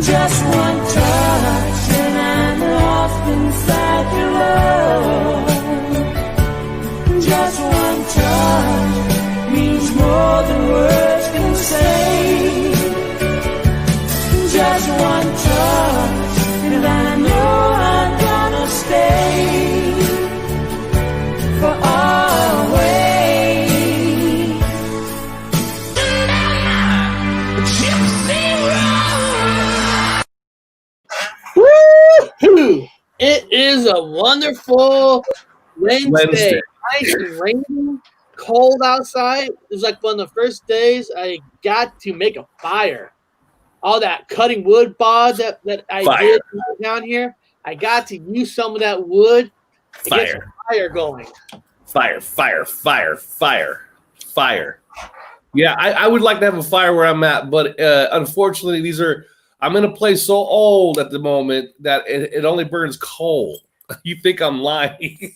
Just one touch and I'm lost inside your love. Just one touch means more than words can say. Just one touch and I know I'm gonna stay for always. Woo-hoo! It is a wonderful Wednesday. Nice and rainy, cold outside. It's like one of the first days I got to make a fire. All that cutting wood bod that I did down here, I got to use some of that wood to get some fire going. Fire. Yeah, I would like to have a fire where I'm at, but unfortunately, I'm in a place so old at the moment that it only burns coal. You think I'm lying?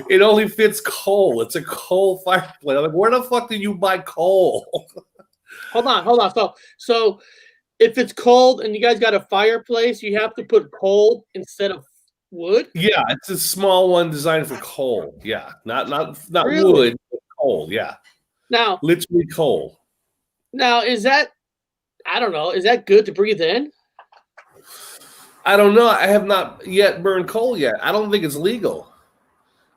It only fits coal. It's a coal fireplace. I'm like, where the fuck did you buy coal? Hold on. So if it's cold and you guys got a fireplace, you have to put coal instead of wood? Yeah, it's a small one designed for coal. Yeah, not Really? wood, but coal. Yeah, Now, literally coal. Now, is that, I don't know, is that good to breathe in? I don't know. I have not yet burned coal yet. I don't think it's legal.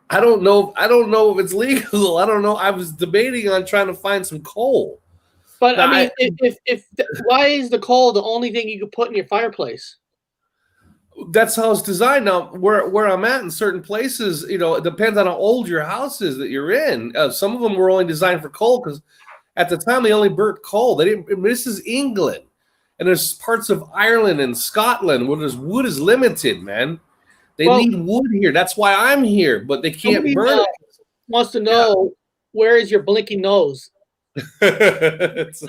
I don't know if it's legal. I don't know. I was debating on trying to find some coal. But now, I mean, if why is the coal the only thing you could put in your fireplace? That's how it's designed. Now, where I'm at in certain places, it depends on how old your house is that you're in. Some of them were only designed for coal because at the time they only burnt coal. They didn't. This is England, and there's parts of Ireland and Scotland where there's wood is limited. Man, they need wood here. That's why I'm here, but they can't burn it. Wants to know where is your blinking nose? It's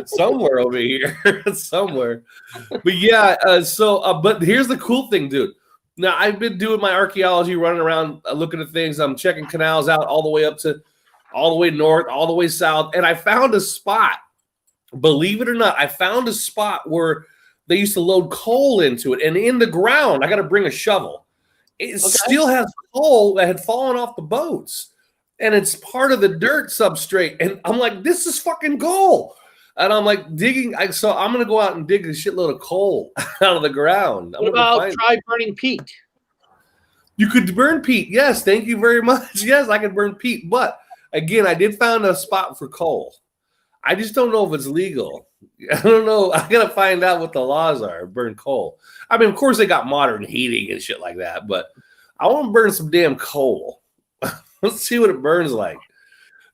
somewhere over here. Somewhere. But yeah, but here's the cool thing, dude. Now I've been doing my archaeology, running around looking at things. I'm checking canals out all the way up to all the way north, all the way south, and I found a spot. Believe it or not, I found a spot where they used to load coal into it, and in the ground, I got to bring a shovel. It still has coal that had fallen off the boats. And it's part of the dirt substrate. And I'm like, this is fucking coal. And I'm like digging. So I'm going to go out and dig a shitload of coal out of the ground. What about try burning peat? You could burn peat. Yes. Thank you very much. Yes, I could burn peat. But again, I did find a spot for coal. I just don't know if it's legal. I don't know. I got to find out what the laws are. Burn coal. I mean, of course, they got modern heating and shit like that. But I want to burn some damn coal. Let's see what it burns like.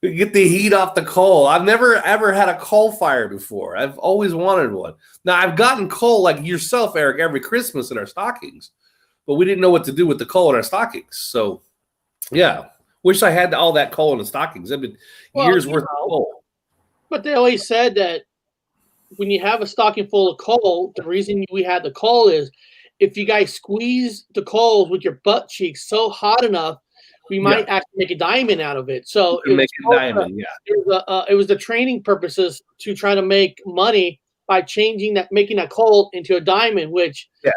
Get the heat off the coal. I've never ever had a coal fire before. I've always wanted one. Now I've gotten coal like yourself, Eric, every Christmas in our stockings, but we didn't know what to do with the coal in our stockings. So, yeah, wish I had all that coal in the stockings. I've been years worth of coal. But they always said that when you have a stocking full of coal, the reason we had the coal is if you guys squeeze the coals with your butt cheeks so hot enough, we might actually make a diamond out of it. So it was the training purposes to try to make money by making that coal into a diamond, which I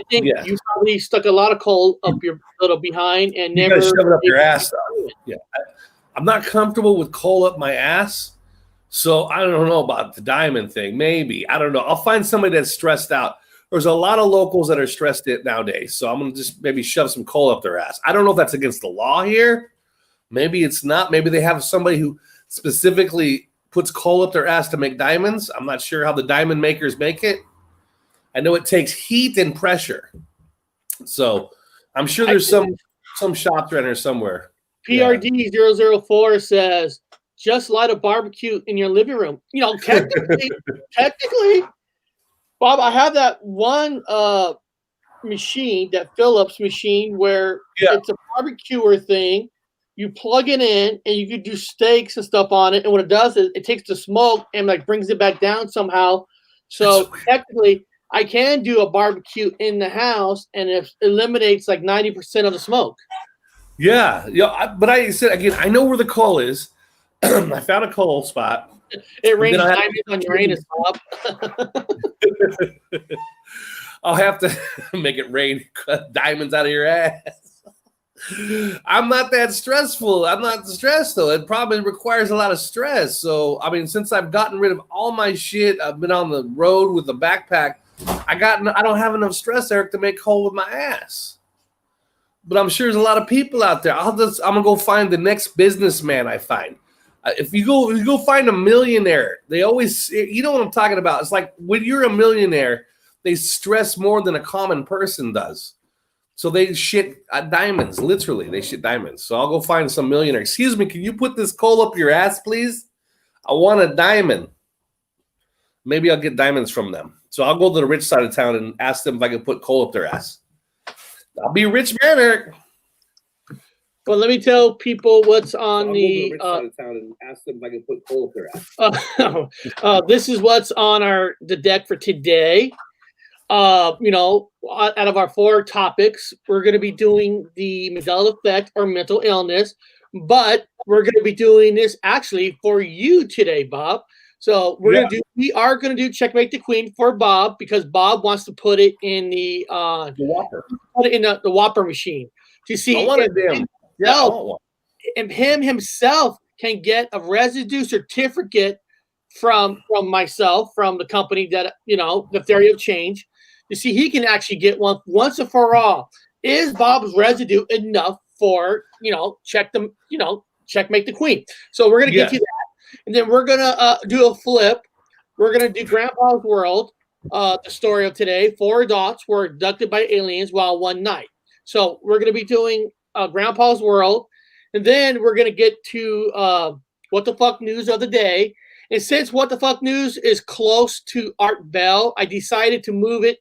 think you probably stuck a lot of coal up your little behind and you never shove it up your ass. Yeah, I'm not comfortable with coal up my ass, so I don't know about the diamond thing. Maybe, I don't know. I'll find somebody that's stressed out. There's a lot of locals that are stressed out nowadays, so I'm going to just maybe shove some coal up their ass. I don't know if that's against the law here. Maybe it's not. Maybe they have somebody who specifically puts coal up their ass to make diamonds. I'm not sure how the diamond makers make it. I know it takes heat and pressure. So I'm sure there's some shop runner somewhere. PRD 004 says, just light a barbecue in your living room. Technically, Bob, I have that one machine, that Phillips machine, where it's a barbecuer thing. You plug it in, and you can do steaks and stuff on it. And what it does is it takes the smoke and brings it back down somehow. So technically, I can do a barbecue in the house, and it eliminates 90% of the smoke. Yeah. But I said again, I know where the coal is. I found a coal spot. It rains diamonds on Uranus, Bob. I'll have to make it rain diamonds out of your ass. I'm not that stressful. I'm not stressed, though. It probably requires a lot of stress. So, I mean, since I've gotten rid of all my shit, I've been on the road with the backpack. I don't have enough stress, Eric, to make coal with my ass. But I'm sure there's a lot of people out there. I'm gonna go find the next businessman I find. If you go find a millionaire, they always, you know what I'm talking about. It's like when you're a millionaire, they stress more than a common person does. So they shit diamonds, literally. They shit diamonds. So I'll go find some millionaire. Excuse me, can you put this coal up your ass, please? I want a diamond. Maybe I'll get diamonds from them. So I'll go to the rich side of town and ask them if I can put coal up their ass. I'll be a rich man, Eric. Well, let me tell people what's on the rich side of town and ask them if I can put coal up their ass. This is what's on the deck for today. Out of our 4 topics, we're going to be doing the Mandela Effect or mental illness, but we're going to be doing this actually for you today, Bob. So we are going to do Checkmate the Queen for Bob because Bob wants to put it in the Whopper. Put it in the Whopper machine to see. I want it damn. Yeah, I want one. And him himself can get a residue certificate from myself, from the company that, the Theory of Change. You see, he can actually get one once and for all. Is Bob's residue enough for, checkmate the Queen? So we're going to get to that. And then we're going to do a flip. We're going to do Grandpa's World, the story of today. 4 adults were abducted by aliens while one night. So we're going to be doing Grandpa's World. And then we're going to get to What the Fuck News of the Day. And since What the Fuck News is close to Art Bell, I decided to move it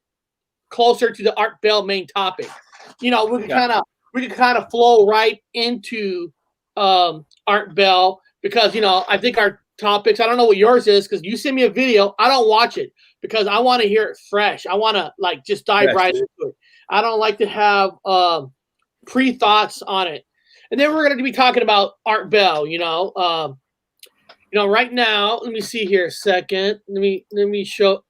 closer to the Art Bell main topic. We can kind of flow right into Art Bell because I think our topics, I don't know what yours is because you send me a video, I don't watch it because I want to hear it fresh. I want to just dive right into it. I don't like to have pre-thoughts on it. And then we're going to be talking about Art Bell, right now, let me see here a second. Let me show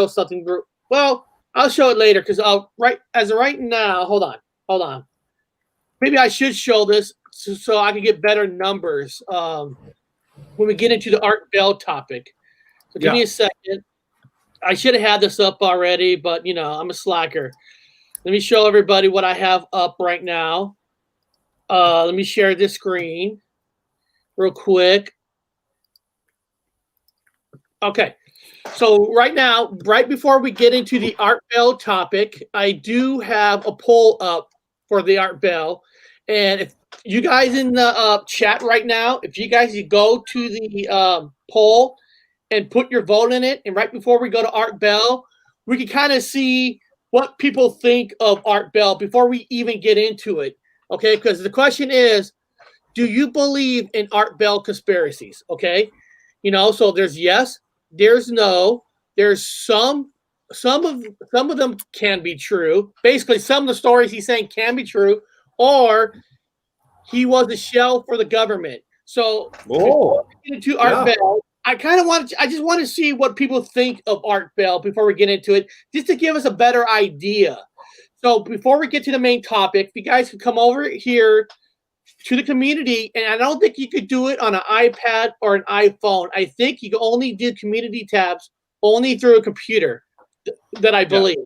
something. Well, I'll show it later because right now, hold on. Maybe I should show this so I can get better numbers when we get into the Art Bell topic. So give me a second. I should have had this up already, but I'm a slacker. Let me show everybody what I have up right now. Let me share this screen real quick. Okay. So right now, right before we get into the Art Bell topic, I do have a poll up for the Art Bell. And if you guys in the chat right now, if you guys go to the poll and put your vote in it, and right before we go to Art Bell, we can kind of see what people think of Art Bell before we even get into it. Okay, because the question is, do you believe in Art Bell conspiracies? Okay, so there's yes. There's no. There's some of them can be true. Basically, some of the stories he's saying can be true, or he was a shell for the government. So before we get into Art Bell, I just want to see what people think of Art Bell before we get into it, just to give us a better idea. So before we get to the main topic, if you guys could come over here to the community, and I don't think you could do it on an iPad or an iPhone. I think you can only do community tabs only through a computer, that I believe.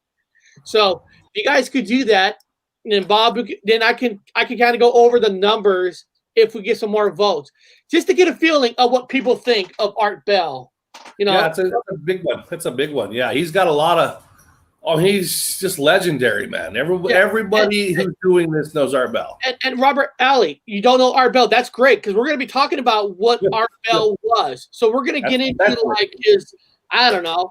So if you guys could do that, and then Bob, then I can kind of go over the numbers if we get some more votes, just to get a feeling of what people think of Art Bell. Yeah, it's a big one. It's a big one. Yeah, he's got a lot of. Oh, he's just legendary, man. Everybody who's doing this knows Art Bell. And Robert Alley, you don't know Art Bell. That's great because we're going to be talking about what Art Bell was. So we're going to get into his, I don't know,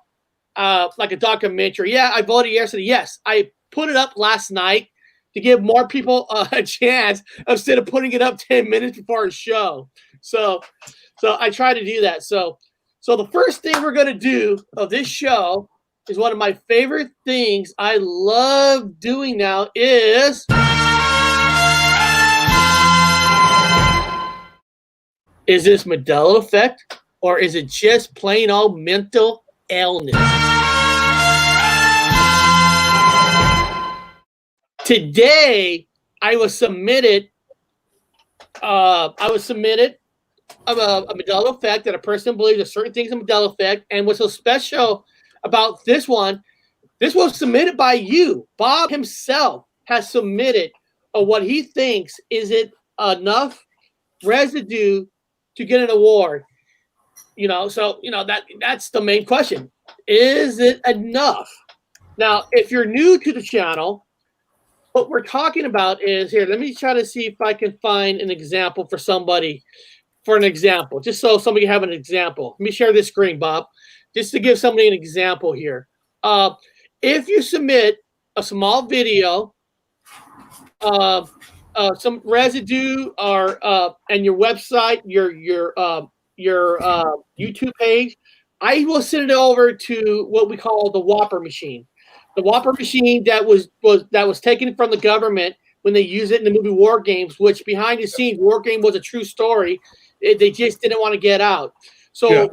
like a documentary. Yeah, I voted yesterday. Yes, I put it up last night to give more people a chance instead of putting it up 10 minutes before a show. So I try to do that. So the first thing we're going to do of this show is one of my favorite things I love doing now is Is this Mandela Effect, or is it just plain old mental illness? Today, I was submitted a Mandela Effect, that a person believes that certain things in Mandela Effect. And what's so special about this one, this was submitted by you. Bob himself has submitted what he thinks is it enough residue to get an award. So that's the main question. Is it enough? Now, if you're new to the channel, what we're talking about is here. Let me try to see if I can find an example for somebody. Just so somebody can have an example. Let me share this screen, Bob, just to give somebody an example here. If you submit a small video, some residue, or and your website, your YouTube page, I will send it over to what we call the Whopper machine. The Whopper machine that was taken from the government when they used it in the movie War Games, which behind the scenes, War Game was a true story. They just didn't want to get out. So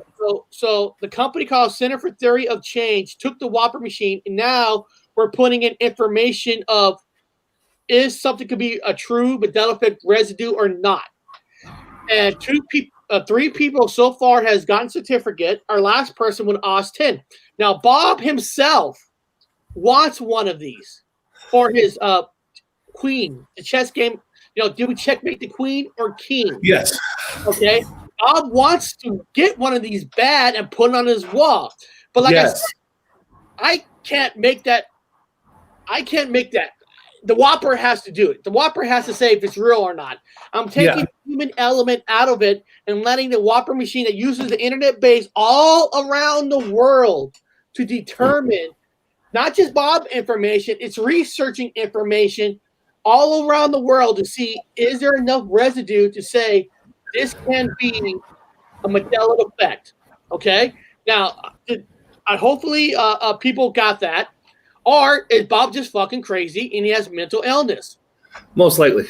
the company called Center for Theory of Change took the Whopper machine, and now we're putting in information of is something could be a true Mandela Effect residue or not. And 3 people so far has gotten certificate. Our last person went Austin. Now Bob himself wants one of these for his queen, the chess game. Do we checkmate the queen or king? Yes. Okay. Bob wants to get one of these bad and put it on his wall. But like I said, I can't make that. The Whopper has to do it. The Whopper has to say if it's real or not. I'm taking the human element out of it and letting the Whopper machine that uses the internet base all around the world to determine not just Bob information, it's researching information all around the world to see is there enough residue to say this can be a Mandela Effect. Okay? Now, hopefully people got that. Or is Bob just fucking crazy and he has mental illness? Most likely.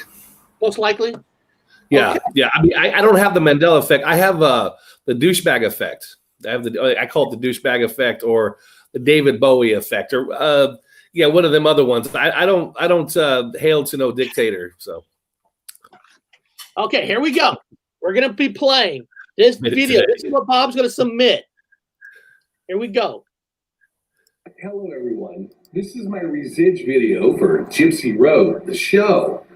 Yeah, okay. Yeah. I mean, I don't have the Mandela Effect. I have the douchebag effect. I call it the douchebag effect, or the David Bowie effect, or one of them other ones. I don't hail to no dictator. So. Okay, here we go. We're gonna be playing this video. This is what Bob's gonna submit. Here we go. Hello, everyone. This is my resid video for Gypsy Road, the show.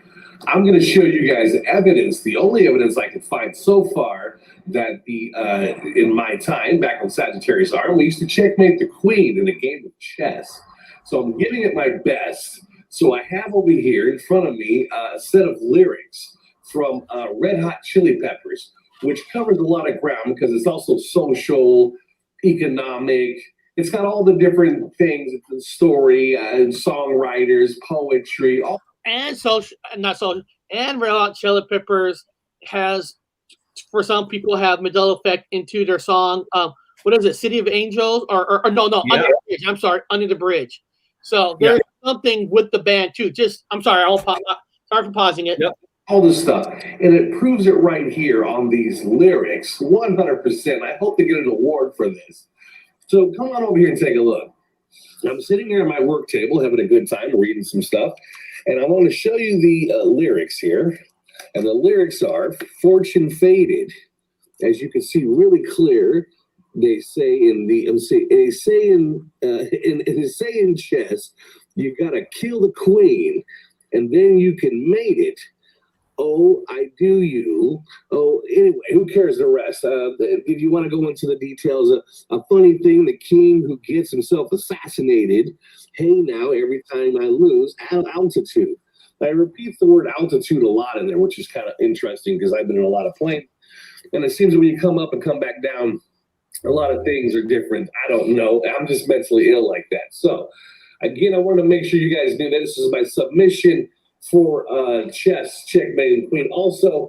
I'm going to show you guys evidence, the only evidence I could find so far, that in my time, back on Sagittarius Arm, we used to checkmate the queen in a game of chess. So I'm giving it my best. So I have over here in front of me a set of lyrics from Red Hot Chili Peppers, which covers a lot of ground because it's also social, economic. It's got all the different things, the story, songwriters, poetry, all. And and Red Hot Chili Peppers has, for some people, have Mandela Effect into their song. What is it? City of Angels, or no, Under the Bridge. I'm sorry, Under the Bridge. So there's something with the band too. I'm sorry, sorry for pausing it. Yep. All this stuff, and it proves it right here on these lyrics, 100%. I hope to get an award for this. So come on over here and take a look. I'm sitting here at my work table having a good time reading some stuff, and I want to show you the lyrics here. And the lyrics are "Fortune faded," as you can see really clear. They say in chess, you gotta kill the queen, and then you can mate it. Oh, I do you. Oh, anyway, who cares the rest? If you want to go into the details, a funny thing, the king who gets himself assassinated. Hey, now, every time I lose, altitude. I repeat the word altitude a lot in there, which is kind of interesting because I've been in a lot of planes. And it seems when you come up and come back down, a lot of things are different. I don't know. I'm just mentally ill like that. So, again, I want to make sure you guys knew that this is my submission for chess, checkmate, and queen. Also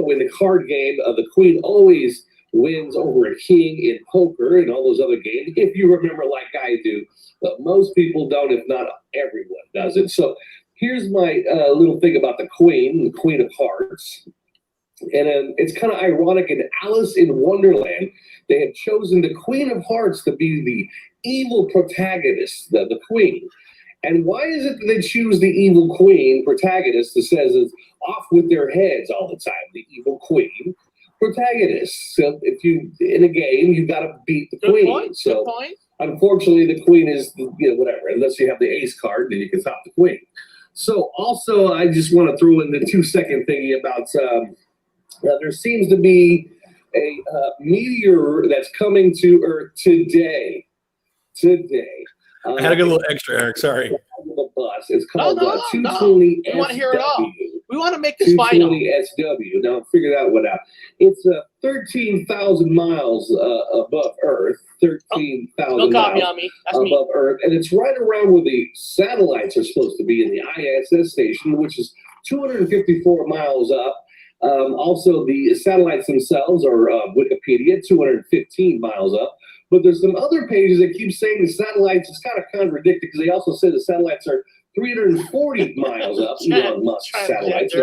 in the card game, the queen always wins over a king in poker and all those other games, if you remember like I do. But most people don't, if not everyone does it. So here's my little thing about the queen of hearts. And it's kind of ironic. In Alice in Wonderland, they had chosen the Queen of Hearts to be the evil protagonist, the queen. And why is it that they choose the evil queen protagonist that says it's off with their heads all the time? The evil queen protagonist. So if you in a game, you got to beat the queen. Point, so unfortunately, the queen is whatever. Unless you have the ace card, then you can stop the queen. So also, I just want to throw in the 2-second thingy about there seems to be a meteor that's coming to Earth today. I had to get a little extra, Eric. Sorry. The bus. It's called 220 SW. We want to hear it all. We want to make this 220 final. SW. Now, figure that one out. It's 13,000 miles above Earth. 13,000 miles above Earth. And it's right around where the satellites are supposed to be in the ISS station, which is 254 miles up. Also, the satellites themselves are Wikipedia, 215 miles up. But there's some other pages that keep saying the satellites. It's kind of contradicted because they also say the satellites are 340 miles up. Elon Musk satellites.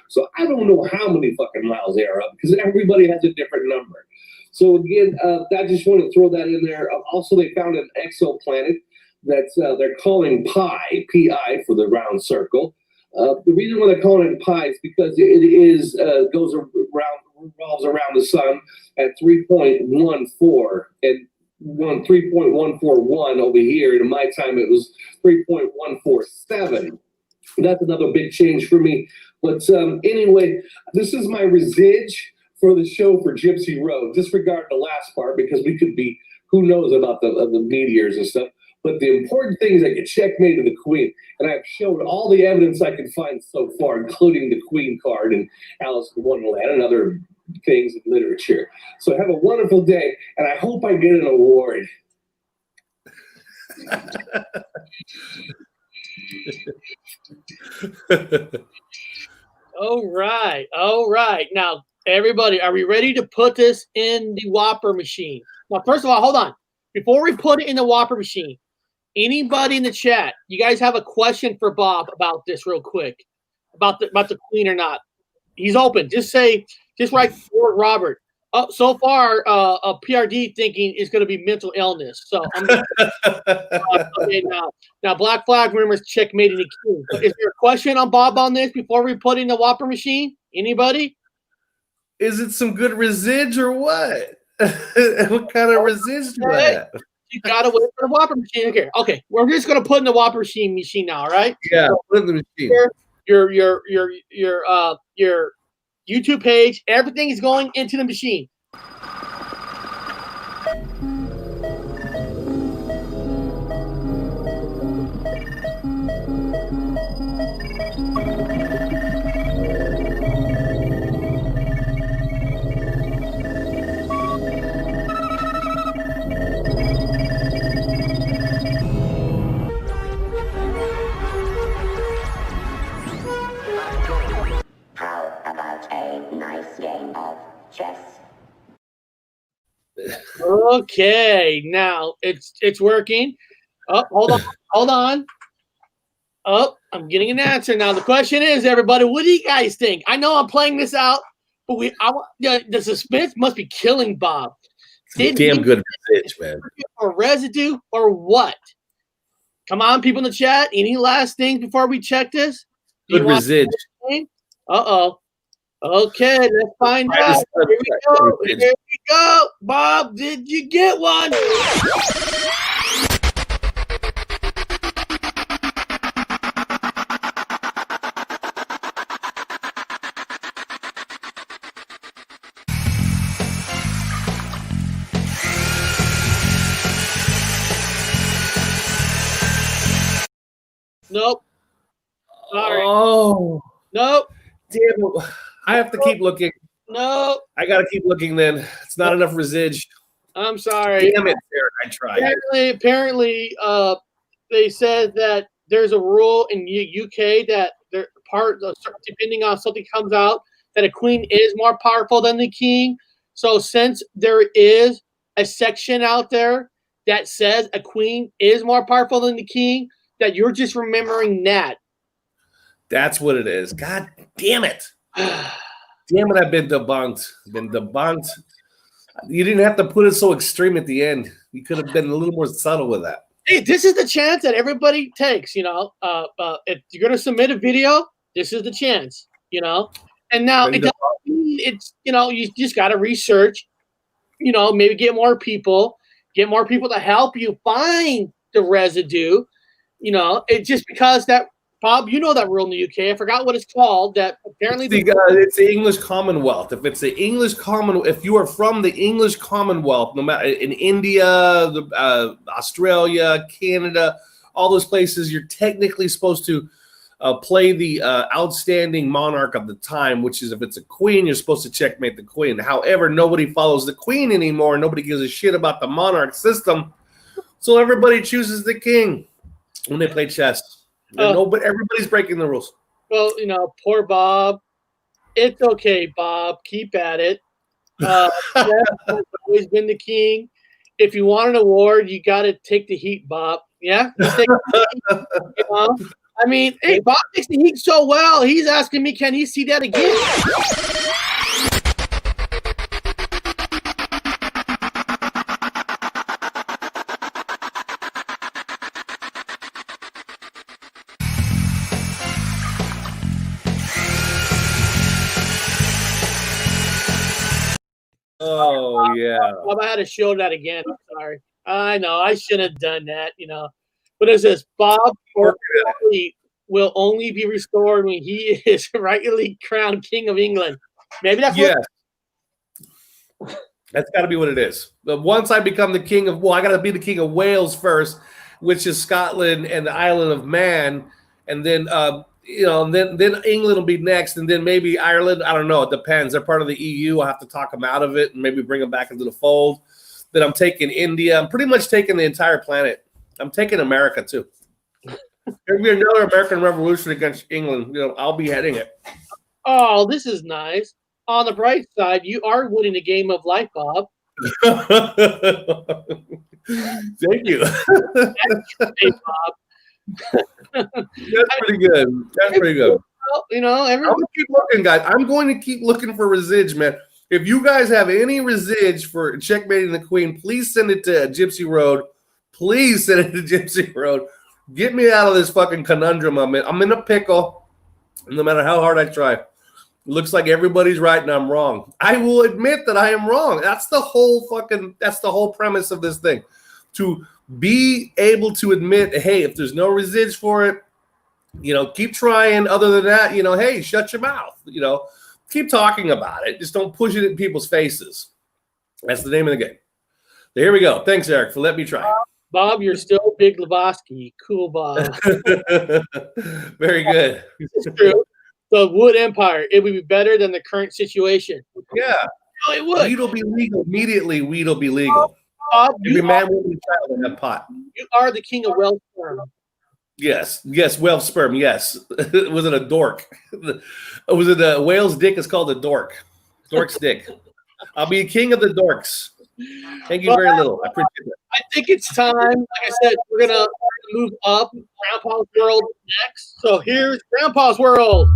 So I don't know how many fucking miles they are up because everybody has a different number. So again, I just want to throw that in there. Also, they found an exoplanet that's they're calling Pi, P-I for the round circle. The reason why they're calling it Pi is because it is revolves around the sun at 3.14 and 3.141 over here. And in my time, it was 3.147. That's another big change for me. But anyway, this is my residge for the show for Gypsy Road. Disregard the last part because we could be, who knows about the meteors and stuff. But the important thing is that you checkmated the queen. And I've showed all the evidence I can find so far, including the queen card and Alice in Wonderland and other things in literature. So have a wonderful day, and I hope I get an award. All right. Now, everybody, are we ready to put this in the Whopper machine? Now, first of all, hold on. Before we put it in the Whopper machine, anybody in the chat, you guys have a question for Bob about this real quick, about the queen or not? He's open. Just write for Robert. So far, PRD thinking is going to be mental illness. So I'm okay, now Black Flag rumors checkmating the king. Is there a question on Bob on this before we put in the Whopper machine? Anybody? Is it some good residge or what? What kind of residge do that? You gotta wait for the Whopper machine. Okay. We're just gonna put in the Whopper machine now. All right. Yeah. So, put in the machine. Your YouTube page. Everything is going into the machine. Chess. Okay, now it's working. Oh, hold on. Oh, I'm getting an answer now. The question is, everybody, what do you guys think? I know I'm playing this out, but the suspense must be killing Bob. Damn good residge, man. Or residue or what? Come on, people in the chat. Any last things before we check this? Good residge. Uh-oh. Okay, let's find out. Here we go. Bob, did you get one? Nope. Sorry. Oh. Nope. Damn it. I have to keep looking. No. I got to keep looking then. It's not enough residge. I'm sorry. Damn it, Eric. I tried. Apparently, they said that there's a rule in UK that depending on something comes out, that a queen is more powerful than the king. So since there is a section out there that says a queen is more powerful than the king, that you're just remembering that. That's what it is. God damn it. Damn it, I've been debunked. Been debunked. You didn't have to put it so extreme at the end. You could have been a little more subtle with that. Hey, this is the chance that everybody takes, if you're going to submit a video, this is the chance, And now it doesn't mean it's, you just got to research, maybe get more people to help you find the residue, it's just because that, Bob, you know that rule in the UK. I forgot what it's called. That apparently it's the English Commonwealth. If it's the English Commonwealth, if you are from the English Commonwealth, no matter in India, Australia, Canada, all those places, you're technically supposed to play the outstanding monarch of the time, which is if it's a queen, you're supposed to checkmate the queen. However, nobody follows the queen anymore. Nobody gives a shit about the monarch system, so everybody chooses the king when they play chess. But everybody's breaking the rules. Well, poor Bob. It's okay, Bob. Keep at it. Jeff has always been the king. If you want an award, you got to take the heat, Bob. Yeah? I mean, hey, Bob takes the heat so well. He's asking me, can he see that again? Oh, yeah. Bob, I had to show that again. I'm sorry. I know. I shouldn't have done that, What is this? Bob will only be restored when he is rightly crowned King of England. Maybe that's That's got to be what it is. But once I become the king of, I got to be the king of Wales first, which is Scotland and the island of Man, and then then England will be next, and then maybe Ireland. I don't know. It depends. They're part of the EU. I'll have to talk them out of it and maybe bring them back into the fold. Then I'm taking India. I'm pretty much taking the entire planet. I'm taking America too. There'll be another American Revolution against England. I'll be heading it. Oh, this is nice. On the bright side, you are winning the game of life, Bob. Thank you. Hey, Bob. That's pretty good. That's pretty good. Well, I'm gonna keep looking, guys. I'm going to keep looking for resids, man. If you guys have any resids for checkmating the queen, please send it to Gypsy Road. Please send it to Gypsy Road. Get me out of this fucking conundrum I'm in. I'm in a pickle, no matter how hard I try. It looks like everybody's right and I'm wrong. I will admit that I am wrong. That's the whole premise of this thing. To be able to admit, hey, if there's no resids for it, keep trying. Other than that, hey, shut your mouth. Keep talking about it. Just don't push it in people's faces. That's the name of the game. So here we go. Thanks, Eric, for letting me try. Bob, you're still Big Lebowski. Cool, Bob. Very good. It's true. The Wood Empire, it would be better than the current situation. Yeah. No, it would. Weed will be legal. Immediately, weed will be legal. Bob, Every man, woman, and child in that pot. You are the king of Welsh sperm. Yes, Welsh sperm, yes. Was it a dork? Was it a whale's dick is called a dork. Dork's dick. I'll be king of the dorks. Thank you very little. I appreciate it. I think it's time. Like I said, we're going to move up. Grandpa's World next. So here's Grandpa's World.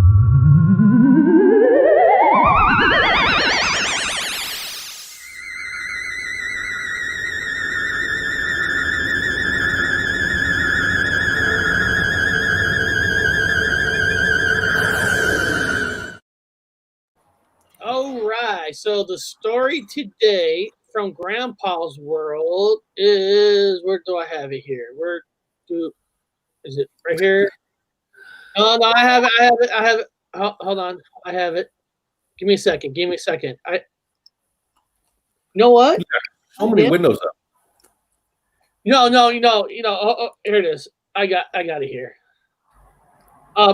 All right. So the story today from Grandpa's World is, where do I have it here? Is it right here? No, I have it. Hold on. I have it. Give me a second. You know what? So many windows up. No. Here it is. I got it here. I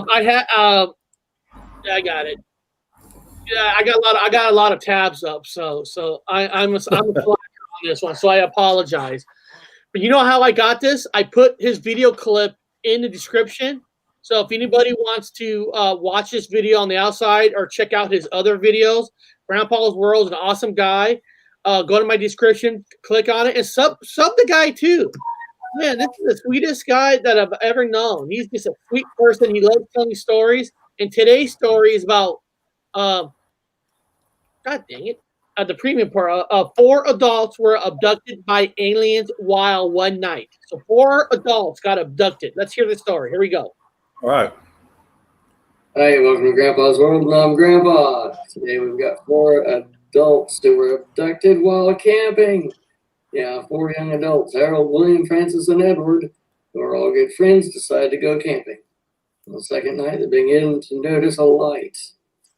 got it. Yeah, I got a lot of tabs up, so I'm a slacker on this one, so I apologize. But you know how I got this? I put his video clip in the description. So if anybody wants to watch this video on the outside or check out his other videos, Grandpa's World is an awesome guy. Go to my description, click on it, and sub the guy too. Man, this is the sweetest guy that I've ever known. He's just a sweet person. He loves telling stories. And today's story is about God dang it. The premium part. 4 adults were abducted by aliens while one night. So 4 adults got abducted. Let's hear the story. Here we go. All right. Hey, welcome to Grandpa's World, and I'm Grandpa. Today we've got 4 adults who were abducted while camping. Yeah, 4 young adults, Harold, William, Francis, and Edward, who are all good friends, decided to go camping. On the second night, they began to notice a light.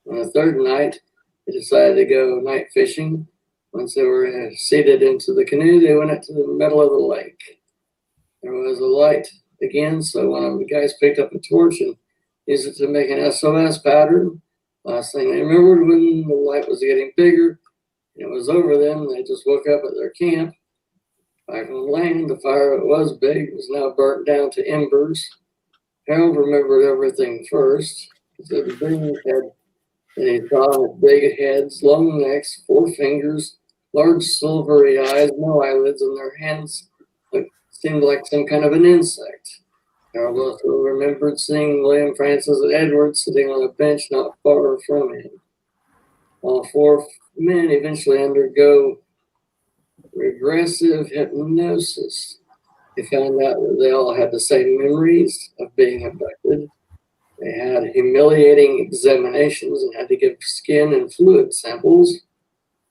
On the third night, they decided to go night fishing. Once they were seated into the canoe, they went out to the middle of the lake. There was a light again, so one of the guys picked up a torch and used it to make an SOS pattern. Last thing they remembered, when the light was getting bigger and it was over them, they just woke up at their camp. Back on land, the fire that was big was now burnt down to embers. Harold remembered everything first. He said the dream had, and he saw big heads, long necks, 4 fingers, large silvery eyes, no eyelids, and their hands seemed like some kind of an insect. Harold also remembered seeing William, Francis, and Edward sitting on a bench not far from him. All 4 men eventually undergo regressive hypnosis. They found out that they all had the same memories of being abducted. They had humiliating examinations and had to give skin and fluid samples.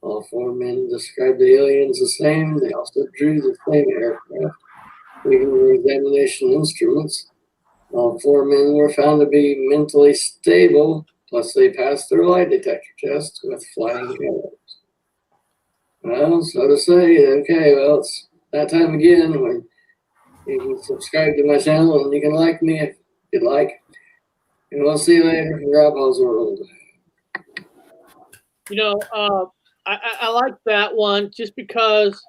All 4 men described the aliens the same. They also drew the same aircraft, even their examination instruments. All 4 men were found to be mentally stable, plus they passed their lie detector test with flying colors. Well, so to say, okay, well, it's that time again when you can subscribe to my channel and you can like me if you'd like. And we'll see you later in Grandpa's World. You know, I like that one just because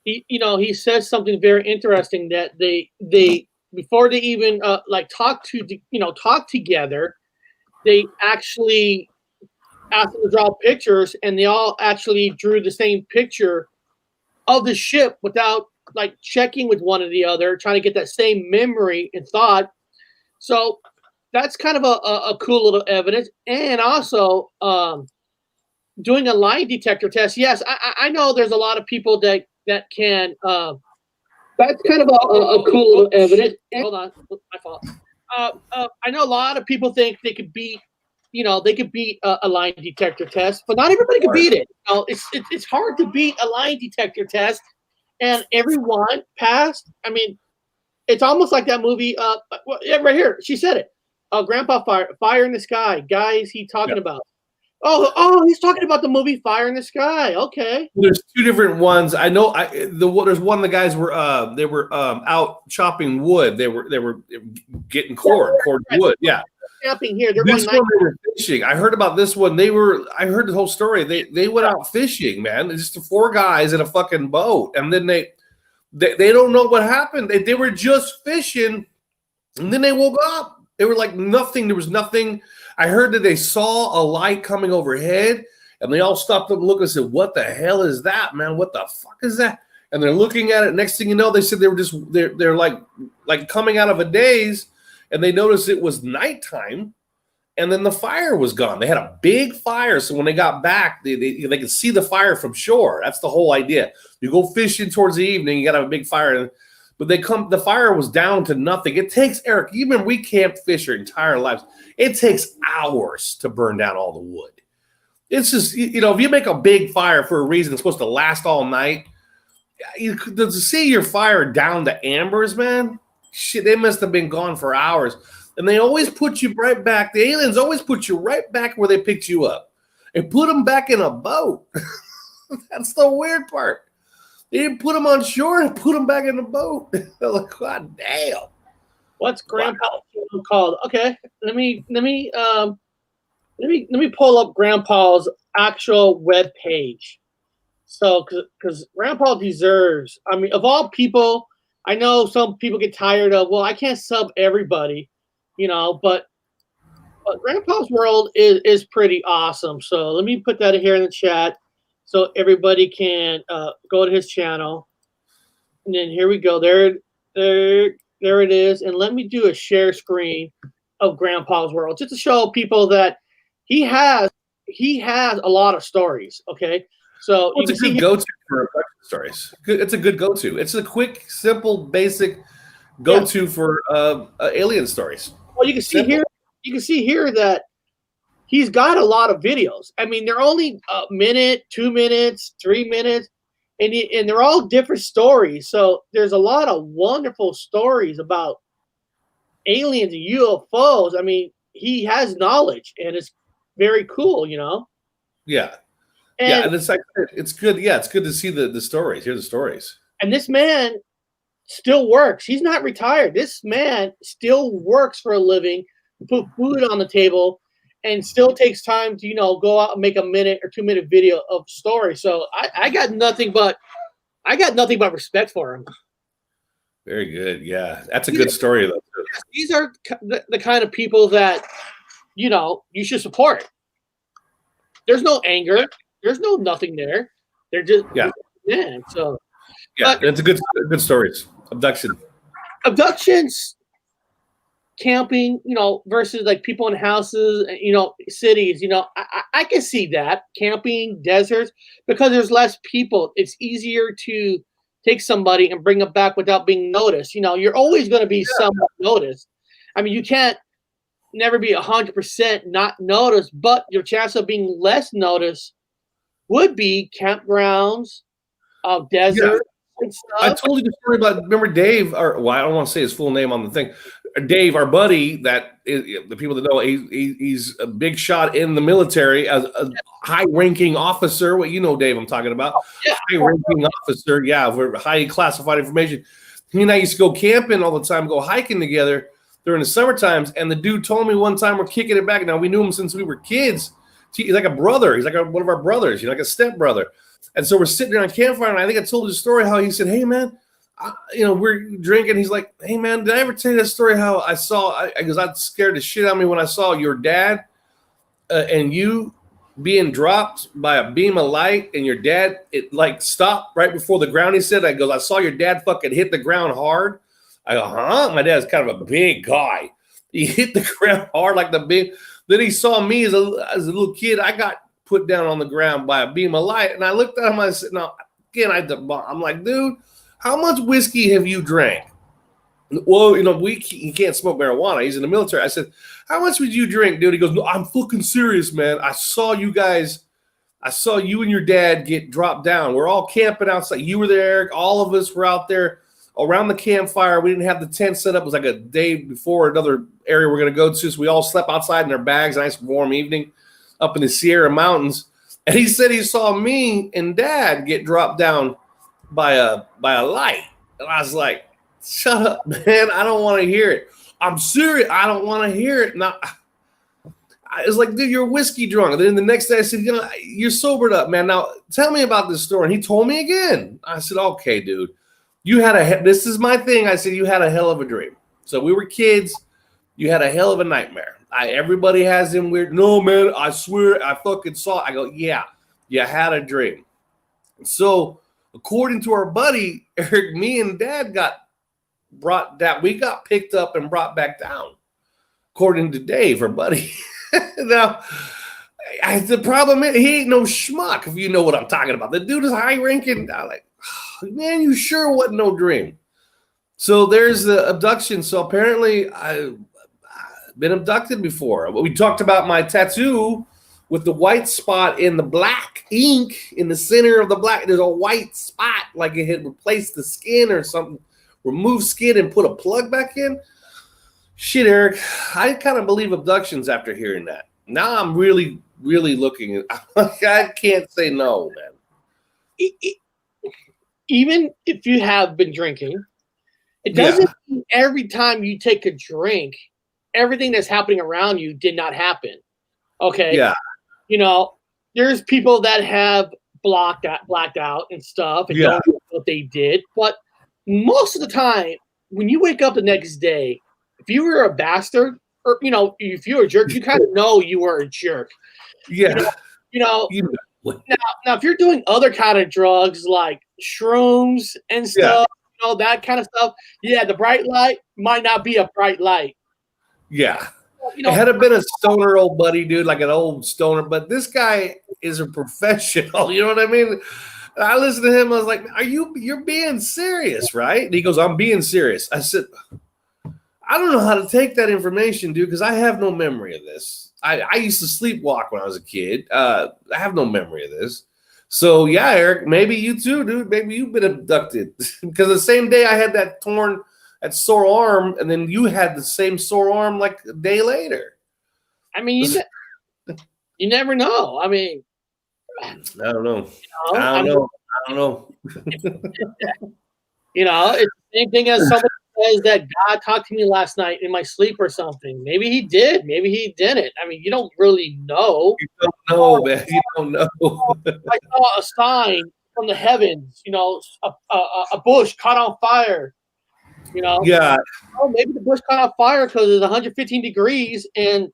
he says something very interesting that they before they even talk together, they actually asked them to draw pictures, and they all actually drew the same picture of the ship without checking with one or the other, trying to get that same memory and thought. So that's kind of a cool little evidence. And also doing a lie detector test. Yes, I know there's a lot of people that can. That's kind of a cool little evidence. Hold on, my fault. I know a lot of people think they could beat. They could beat a lie detector test, but not everybody can beat it. It's hard to beat a lie detector test, and everyone passed. I mean, it's almost like that movie. Right here, she said it. Grandpa Fire in the Sky. Guys, he talking about. Oh, he's talking about the movie Fire in the Sky. Okay. There's 2 different ones. I know. There's one of the guys were out chopping wood. They were getting cord wood. Yeah. Camping here. They're This going one they were fishing. I heard about this one. I heard the whole story. They went out fishing, man. It's just 4 guys in a fucking boat, and then they don't know what happened. They were just fishing, and then they woke up. They were like nothing. There was nothing. I heard that they saw a light coming overhead, and they all stopped up and looked and said, "What the hell is that, man? What the fuck is that?" And they're looking at it. Next thing you know, they said they're like coming out of a daze, and they noticed it was nighttime, and then the fire was gone. They had a big fire, so when they got back, they could see the fire from shore. That's the whole idea. You go fishing towards the evening, you got to have a big fire. But the fire was down to nothing. It takes, Eric, even we can't fish our entire lives. It takes hours to burn down all the wood. It's just, if you make a big fire for a reason, it's supposed to last all night. To see your fire down to embers, man, shit, they must have been gone for hours. And they always put you right back. The aliens always put you right back where they picked you up and put them back in a boat. That's the weird part. They didn't put them on shore and put them back in the boat. Like, God damn. What's Grandpa's called? Okay, let me pull up Grandpa's actual web page. So, because Grandpa deserves. I mean, of all people, I know some people get tired of. Well, I can't sub everybody, but Grandpa's World is pretty awesome. So let me put that here in the chat, so everybody can go to his channel. And then here we go. There it is. And let me do a share screen of Grandpa's World just to show people that he has he has a lot of stories. Okay, so It's a good go-to for abduction stories. It's a good go-to. It's a quick, simple, basic go-to for alien stories. Well, you can see here. You can see here that he's got a lot of videos. I mean, they're only a minute, 2 minutes, 3 minutes, and they're all different stories. So there's a lot of wonderful stories about aliens and UFOs. I mean, he has knowledge, and it's very cool, you know. Yeah, and it's like it's good. Yeah, it's good to see the stories. Hear the stories. And this man still works. He's not retired. This man still works for a living, put food on the table, and still takes time to, you know, go out and make a minute or 2 minute video of story. So I got nothing but respect for him. Very good. Yeah, that's a good story though. These are the kind of people that, you know, you should support. There's no anger. There's no nothing there. They're just man. So it's a good stories. Abductions, camping, you know, versus like people in houses, you know, cities, you know, I can see that. Camping, deserts, because there's less people. It's easier to take somebody and bring them back without being noticed. You know, you're always going to be somewhat noticed. I mean, you can't never be 100% not noticed, but your chance of being less noticed would be campgrounds, desert. I told you the story about, remember Dave, I don't want to say his full name on the thing. Dave, our buddy, that is, the people that know, he's a big shot in the military, as a high-ranking officer. What you know, Dave, I'm talking about. High-ranking officer, for highly classified information. He and I used to go camping all the time, go hiking together during the summer times, and the dude told me one time we're kicking it back. Now, we knew him since we were kids. He's like a brother. He's like one of our brothers. He's like a stepbrother. And so we're sitting there on campfire, and I think I told you the story how he said, hey, man, we're drinking. He's like, hey, man, did I ever tell you that story how I scared the shit out of me when I saw your dad and you being dropped by a beam of light, and your dad, it like stopped right before the ground. He said, I saw your dad fucking hit the ground hard. I go, huh? My dad's kind of a big guy. He hit the ground hard like the big. Then he saw me as a little kid. I got put down on the ground by a beam of light, and I looked at him. I said, "No, again, I'm like, dude, how much whiskey have you drank?" Well, you know, he can't smoke marijuana. He's in the military. I said, "How much would you drink, dude?" He goes, "No, I'm fucking serious, man. I saw you and your dad get dropped down. We're all camping outside. You were there. All of us were out there around the campfire. We didn't have the tent set up. It was like a day before another area we're going to go to. So we all slept outside in our bags. Nice warm evening up in the Sierra Mountains." And he said he saw me and Dad get dropped down by a light. And I was like, shut up, man. I don't want to hear it. I'm serious. I don't want to hear it. Now, I was like, dude, you're whiskey drunk. And then the next day I said, you're sobered up, man. Now tell me about this story. And he told me again. I said, okay, dude, this is my thing. I said, you had a hell of a dream. So we were kids. You had a hell of a nightmare. Everybody has them weird. No, man, I swear I fucking saw it. I go, yeah, you had a dream. So according to our buddy Eric, me and Dad we got picked up and brought back down. According to Dave, our buddy. Now, the problem is he ain't no schmuck, if you know what I'm talking about. The dude is high ranking. I'm like, man, you sure wasn't no dream. So there's the abduction. So apparently I've been abducted before. We talked about my tattoo with the white spot in the black ink in the center of the black. There's a white spot like it had replaced the skin or something. Remove skin and put a plug back in. Shit, Eric, I kind of believe abductions after hearing that. Now I'm really, really looking. I can't say no, man. Even if you have been drinking, it doesn't mean every time you take a drink, everything that's happening around you did not happen. Okay. Yeah. You know, there's people that have blacked out and stuff and don't know what they did. But most of the time, when you wake up the next day, if you were a bastard or, you know, if you're a jerk, you kind of know you were a jerk. Yeah. Now, if you're doing other kind of drugs like shrooms and stuff, that kind of stuff, the bright light might not be a bright light. Yeah. You know, it had to been a stoner old buddy, dude, like an old stoner. But this guy is a professional. You know what I mean? And I listened to him. I was like, you're being serious, right? And he goes, I'm being serious. I said, I don't know how to take that information, dude, because I have no memory of this. I used to sleepwalk when I was a kid. I have no memory of this. So, yeah, Eric, maybe you too, dude. Maybe you've been abducted. Because the same day I had that sore arm, and then you had the same sore arm like a day later. I mean, you never know. I mean, I don't know. You know, I don't know. You know, it's the same thing as somebody says that God talked to me last night in my sleep or something. Maybe he did. Maybe he didn't. I mean, you don't really know. You don't know, man. You don't know. I saw a sign from the heavens, you know, a bush caught on fire. You know, Yeah. Oh, maybe the bush caught on fire because it's 115 degrees, and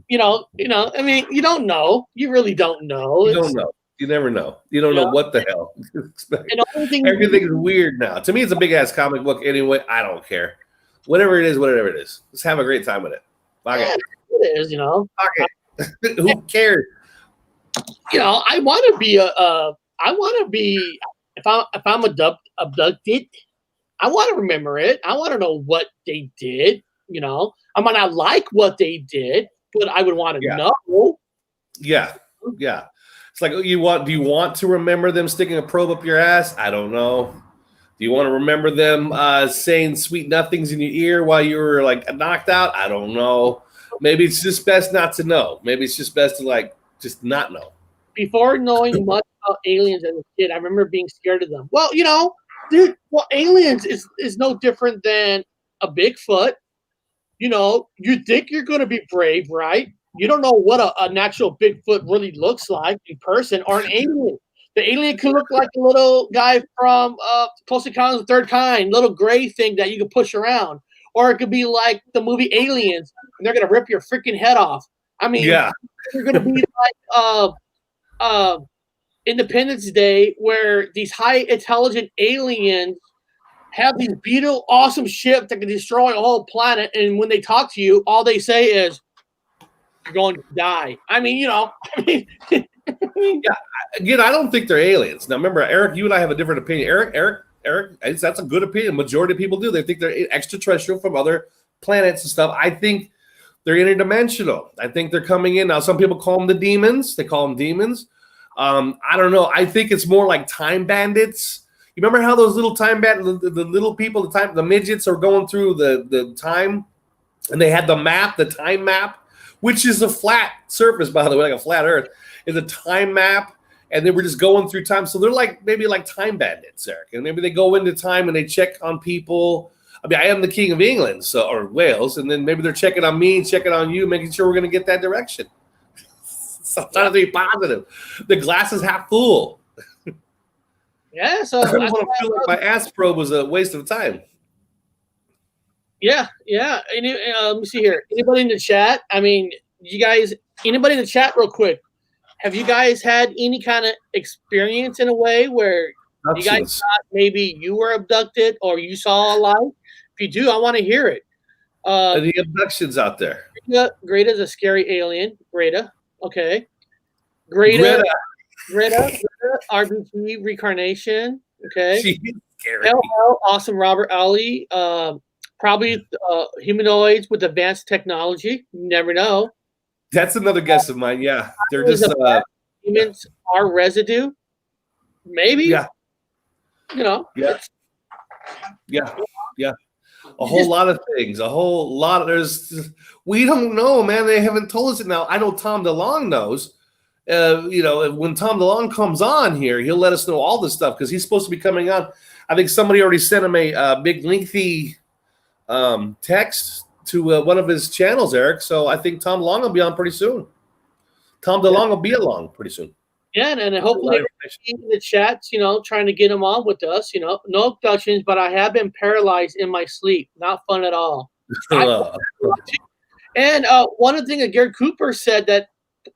you know. I mean, you don't know. You really don't know. You don't know. You never know. You don't know what the hell to expect. And the only thing Everything is weird now. To me, it's a big ass comic book anyway. I don't care. Whatever it is. Let's have a great time with it. Fuck it. It is, you know. Fuck it. Who cares? You know, I want to be if I'm abducted, I want to remember it. I want to know what they did. You know, I might not like what they did, but I would want to know. Yeah. It's like do you want to remember them sticking a probe up your ass? I don't know. Do you want to remember them saying sweet nothings in your ear while you were like knocked out? I don't know. Maybe it's just best not to know. Maybe it's just best to just not know. Before knowing much about aliens as a kid, I remember being scared of them. Well, you know, dude, aliens is no different than a Bigfoot. You know, you think you're going to be brave, right? You don't know what a natural Bigfoot really looks like in person, or an alien. The alien could look like a little guy from Close Encounters of the Third Kind, little gray thing that you can push around. Or it could be like the movie Aliens, and they're going to rip your freaking head off. I mean, you're going to be like Independence Day, where these high intelligent aliens have these beautiful, awesome ships that can destroy a whole planet, and when they talk to you, all they say is, "You're going to die." I mean, you know. Again, I don't think they're aliens. Now, remember, Eric, you and I have a different opinion. Eric, that's a good opinion. Majority of people do. They think they're extraterrestrial from other planets and stuff. I think they're interdimensional. I think they're coming in. Now, some people call them the demons. They call them demons. I don't know. I think it's more like time bandits. You remember how those little time bandits, the little people, the midgets are going through the time, and they had the time map, which is a flat surface, by the way, like a flat Earth, is a time map. And they were just going through time. So they're maybe like time bandits, Eric. And maybe they go into time and they check on people. I mean, I am the king of England, or Wales. And then maybe they're checking on me, checking on you, making sure we're going to get that direction. So I'm trying to be positive. The glass is half full. Yeah, so I don't want to feel like my ass probe was a waste of time. Yeah. Let me see here. Anybody in the chat? I mean, anybody in the chat real quick? Have you guys had any kind of experience in a way where you guys thought maybe you were abducted or you saw a light? If you do, I want to hear it. The abductions out there. Greta's a scary alien. Greta. Okay. Greta, RBG reincarnation. Okay. She's scary. LL, awesome Robert Ali. Probably humanoids with advanced technology. You never know. That's another guess of mine. Yeah, they're just humans are residue. Maybe. Yeah. You know. Yeah. A whole lot of things. We don't know, man. They haven't told us it now. I know Tom DeLonge knows. When Tom DeLonge comes on here, he'll let us know all this stuff because he's supposed to be coming on. I think somebody already sent him a big lengthy text to one of his channels, Eric. So I think Tom DeLonge will be on pretty soon. Tom DeLonge will be along pretty soon. Yeah, and hopefully in the chats, trying to get him on with us. No abductions, but I have been paralyzed in my sleep. Not fun at all. And one of the things that Gary Cooper said that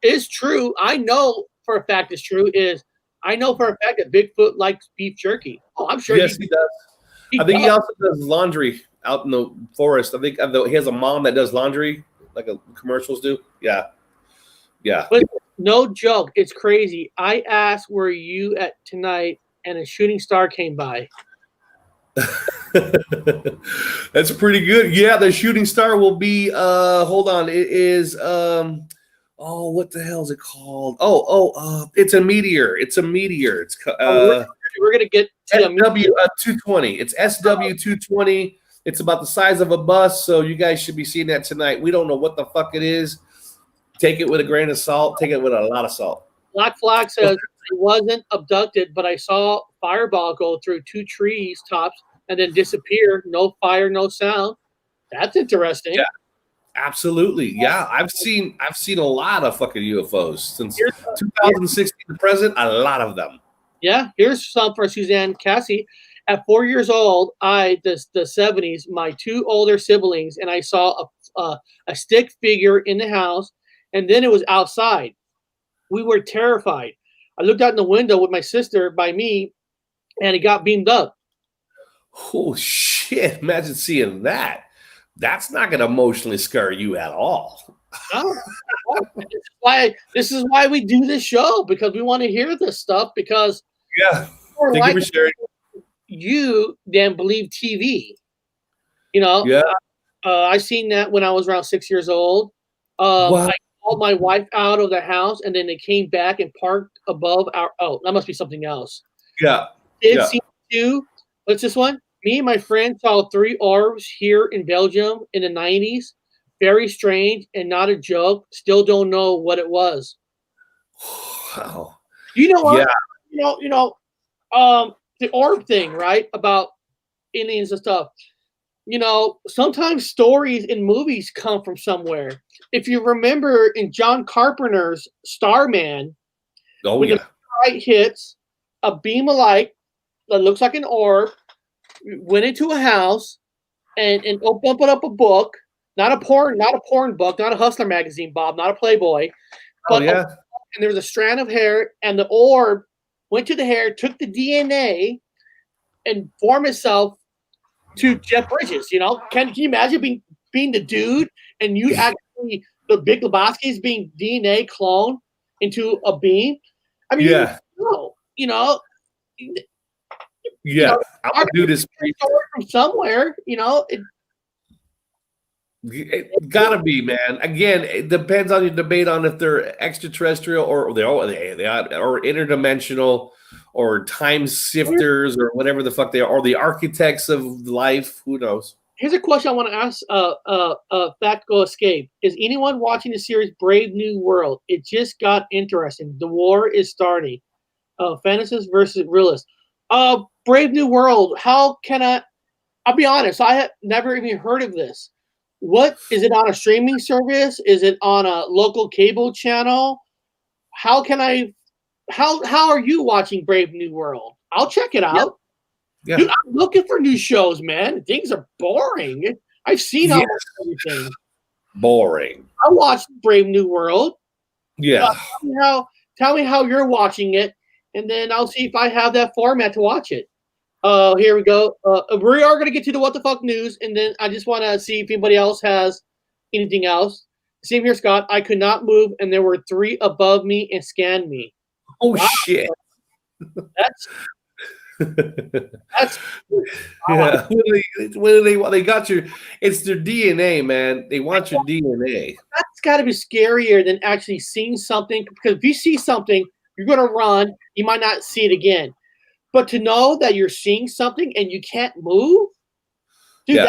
is true, I know for a fact is true, is I know for a fact that Bigfoot likes beef jerky. Oh, I'm sure. Yes, he does. I think he also does laundry out in the forest. I think he has a mom that does laundry like a commercials do. Yeah. But no joke, it's crazy. I asked where you at tonight, and a shooting star came by. That's pretty good. Yeah, the shooting star will be. Hold on, it is. What the hell is it called? It's a meteor. It's a meteor. It's we're gonna get to SW220. It's SW220. It's about the size of a bus, so you guys should be seeing that tonight. We don't know what the fuck it is. Take it with a grain of salt. Take it with a lot of salt. Black Flag says I wasn't abducted, but I saw fireball go through 2 trees tops and then disappear. No fire, no sound. That's interesting. Yeah, absolutely. Yeah, I've seen a lot of fucking UFOs since 2016 to present. A lot of them. Yeah, here's some for Suzanne Cassie. At 4 years old, the 70s, my 2 older siblings, and I saw a stick figure in the house, and then it was outside. We were terrified. I looked out in the window with my sister by me, and it got beamed up. Oh, shit. Imagine seeing that. That's not going to emotionally scar you at all. No. This is why we do this show, because we want to hear this stuff, because thank you for sharing. You then believe TV. You know, I seen that when I was around 6 years old. I called my wife out of the house, and then they came back and parked above our. Oh, that must be something else. Yeah. See 2. What's this one? Me and my friend saw 3 orbs here in Belgium in the 90s. Very strange and not a joke. Still don't know what it was. Wow. You know what? Yeah. The orb thing, right? About aliens and stuff. You know, sometimes stories in movies come from somewhere. If you remember in John Carpenter's Starman, when the light hits, a beam of light that looks like an orb went into a house and opened up a book, not a porn book, not a Hustler magazine, Bob, not a Playboy, but and there was a strand of hair, and the orb went to the hair, took the DNA, and formed itself to Jeff Bridges. You know, can you imagine being the dude, and you actually the Big Lebowski's being DNA cloned into a beam? I mean, you know. Yeah, I would do this from somewhere. You know, it gotta be, man. Again, it depends on your debate on if they're extraterrestrial or they are interdimensional or time sifters or whatever the fuck they are, or the architects of life. Who knows? Here's a question I want to ask. Fact Go Escape. Is anyone watching the series Brave New World? It just got interesting. The war is starting. Fantasists versus realists. Brave New World. How can I'll be honest. I have never even heard of this. What is it on a streaming service? Is it on a local cable channel? How are you watching Brave New World? I'll check it out. Yeah. Dude, I'm looking for new shows, man. Things are boring. I've seen almost everything. Boring. I watched Brave New World. Yeah. Tell me how you're watching it, and then I'll see if I have that format to watch it. Here we go. We are going to get to the what the fuck news, and then I just want to see if anybody else has anything else. Same here, Scott. I could not move, and there were 3 above me and scanned me. Oh, wow. Shit. That's yeah. When they got your, it's their DNA, man. They want your DNA. That's got to be scarier than actually seeing something, because if you see something, you're going to run. You might not see it again. But to know that you're seeing something and you can't move, dude,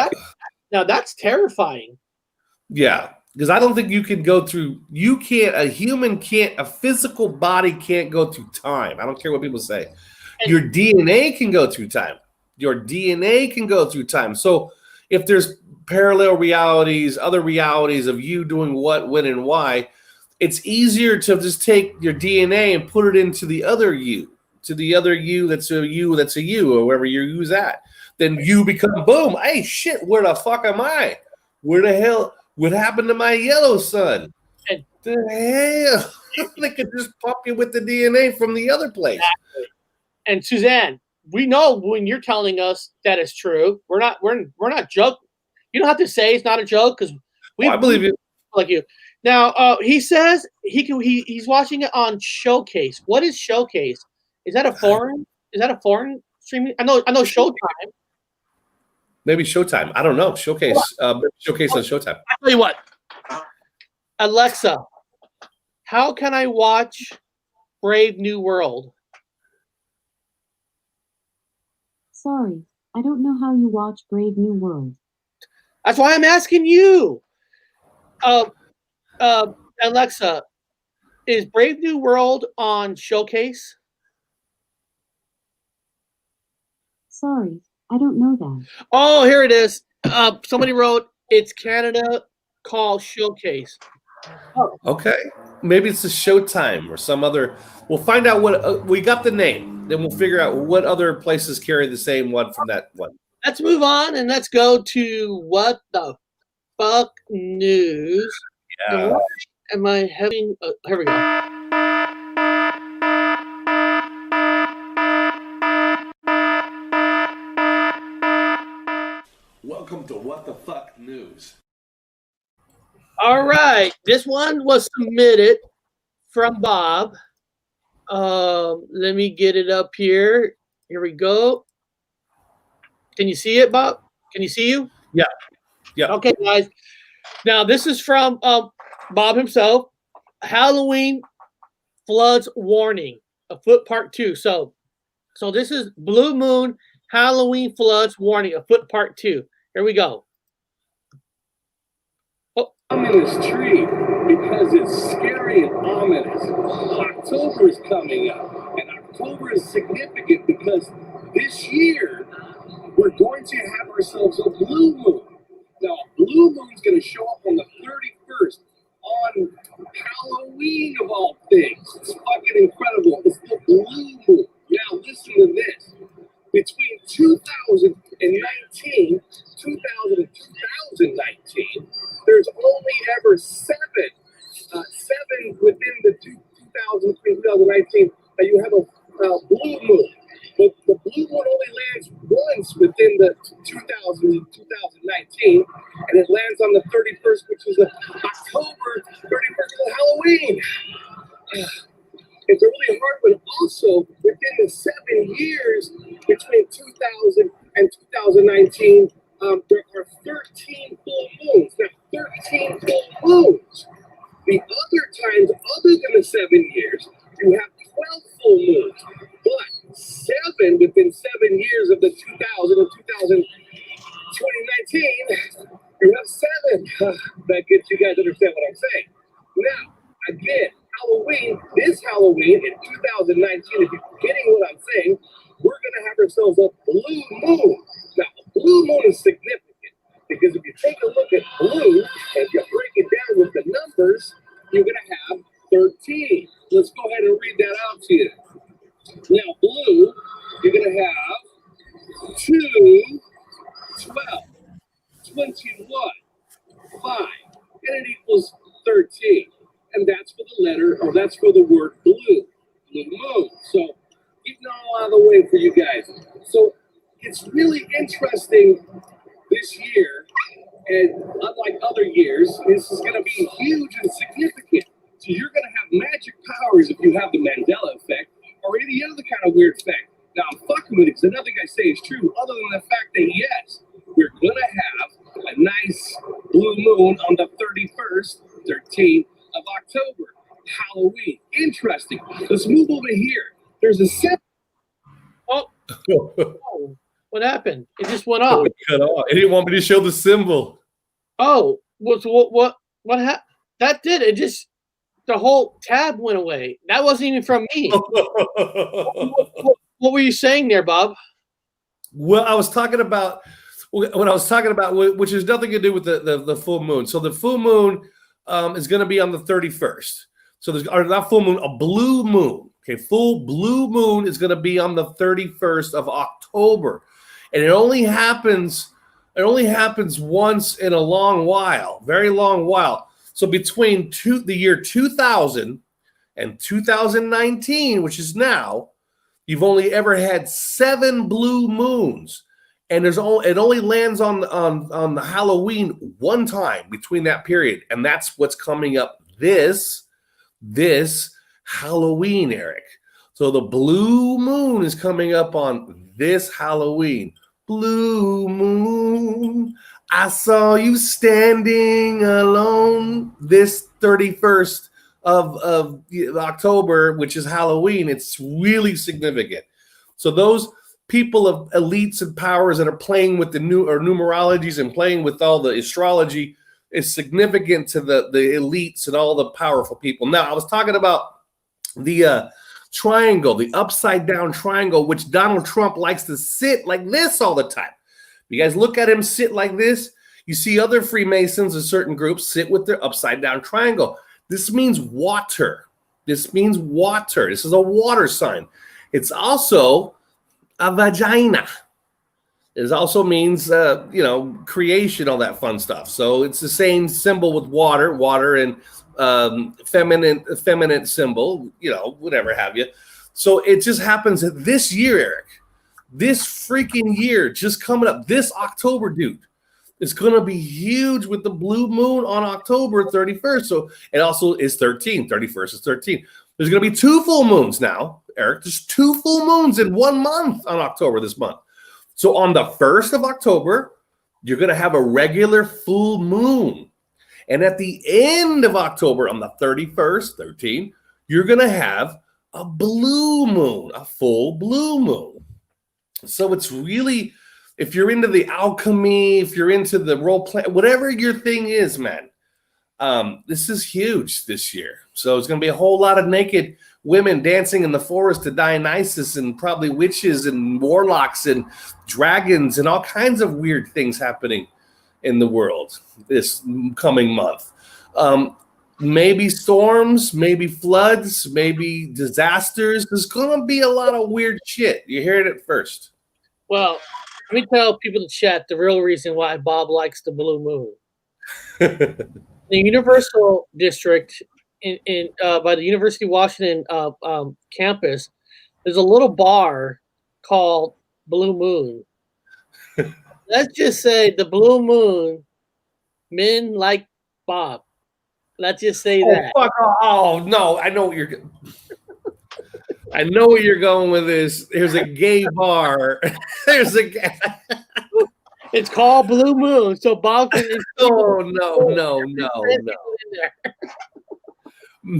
that's terrifying. Yeah, because I don't think you can go through. You can't. A human can't. A physical body can't go through time. I don't care what people say. Your DNA can go through time. Your DNA can go through time. So if there's parallel realities, other realities of you doing what, when, and why, it's easier to just take your DNA and put it into the other you. To the other you that's a you, or wherever your you's at. Then you become boom. Hey, shit, where the fuck am I? Where the hell? What happened to my yellow son? And the hell? They could just pop you with the DNA from the other place. Exactly. And Suzanne, we know when you're telling us that it's true. We're not joking. You don't have to say it's not a joke, because I believe you. like you. Now, he says he's watching it on Showcase. What is Showcase? Is that a foreign? Is that a foreign streaming? I know Showtime. Maybe Showtime. I don't know. Showcase on Showtime. I'll tell you what. Alexa, how can I watch Brave New World? Sorry, I don't know how you watch Brave New World. That's why I'm asking you. Alexa, is Brave New World on Showcase? Sorry, I don't know that. Oh, here it is. Somebody wrote, it's Canada called Showcase. Okay. Maybe it's a Showtime or some other. We'll find out what we got the name. Then we'll figure out what other places carry the same one from that one. Let's move on and let's go to What the Fuck News. Yeah. Why am I having? Here we go. Welcome to What the Fuck News. All right, this one was submitted from Bob. Let me get it up here. Here we go. Can you see it, Bob? Can you see you? Yeah. Yeah. Okay, guys. Now this is from Bob himself. Halloween floods warning. Afoot part 2. So this is Blue Moon Halloween floods warning. Afoot part 2. Here we go. Ominous tree because it's scary and ominous. October is coming up, and October is significant because this year we're going to have ourselves a blue moon. Now, a blue moon's going to show up on the 31st on Halloween of all things. It's fucking incredible. It's the blue moon. Now, listen to this. Between 2019, there's only ever seven within the 2019 that you have a blue moon. But the blue moon only lands once within the 2019, and it lands on the 31st, which is October 31st of Halloween. It's a really hard one. Also, within the 7 years between 2000 and 2019, there are 13 full moons. Now, 13 full moons. The other times, other than the 7 years, you have 12 full moons. But 7 within 7 years of the 2000 and 2019, you have 7. That gets you guys understand what I'm saying. Now, again, Halloween, this Halloween in 2019, if you're getting what I'm saying, we're going to have ourselves a blue moon. Now, a blue moon is significant because if you take a look at blue, and if you break it down with the numbers, you're going to have 13. Let's go ahead and read that out to you. Now, blue, you're going to have 2, 12, 21, 5, and it equals 13. And that's for the letter, or that's for the word blue, blue moon. So, getting all out of the way for you guys. So, it's really interesting this year, and unlike other years, this is going to be huge and significant. So, you're going to have magic powers if you have the Mandela Effect, or any other kind of weird effect. Now, I'm fucking with it because another guy say it's true, other than the fact that, yes, we're going to have a nice blue moon on the 31st, 13th of October, Halloween. Interesting. Let's move over here. There's a set. Oh, what happened? It just went off. It cut off. It didn't want me to show the symbol. Oh, what happened? That did it. Just the whole tab went away. That wasn't even from me. What were you saying there, Bob? Well, I was talking about which has nothing to do with the full moon. So the full moon is going to be on the 31st. So there's not full moon, a blue moon. Okay, full blue moon is going to be on the 31st of October, and it only happens once in a long while, very long while. So between the year 2000 and 2019, which is now, you've only ever had 7 blue moons. and it only lands on the Halloween one time between that period, and that's what's coming up this Halloween, Eric. So the blue moon is coming up on this Halloween. Blue moon, I saw you standing alone this 31st of October, which is Halloween. It's really significant. So those people of elites and powers that are playing with the numerologies and playing with all the astrology is significant to the elites and all the powerful people. Now, I was talking about the triangle, the upside down triangle, which Donald Trump likes to sit like this all the time. You guys look at him sit like this, you see other Freemasons and certain groups sit with their upside down triangle. This means water. This means water. This is a water sign. It's also a vagina. It also means, creation, all that fun stuff. So it's the same symbol with water and feminine symbol, whatever have you. So it just happens that this year, Eric, this freaking year just coming up, this October, dude, it's going to be huge with the blue moon on October 31st. So it also is 13. 31st is 13. There's going to be 2 full moons now, Eric. There's 2 full moons in 1 month on October this month. So on the 1st of October, you're going to have a regular full moon. And at the end of October, on the 31st, 13, you're going to have a blue moon, a full blue moon. So it's really, if you're into the alchemy, if you're into the role play, whatever your thing is, man, this is huge this year. So it's going to be a whole lot of naked women dancing in the forest to Dionysus, and probably witches and warlocks and dragons and all kinds of weird things happening in the world this coming month. Maybe storms, maybe floods, maybe disasters. There's going to be a lot of weird shit. You heard it first. Well, let me tell people in the chat the real reason why Bob likes the blue moon. The Universal District by the University of Washington campus, there's a little bar called Blue Moon. Let's just say the Blue Moon, men like Bob. Let's just say that. Fuck, oh no, I know what you're going with this. There's a gay bar. There's a gay. It's called Blue Moon, so Bob can. No.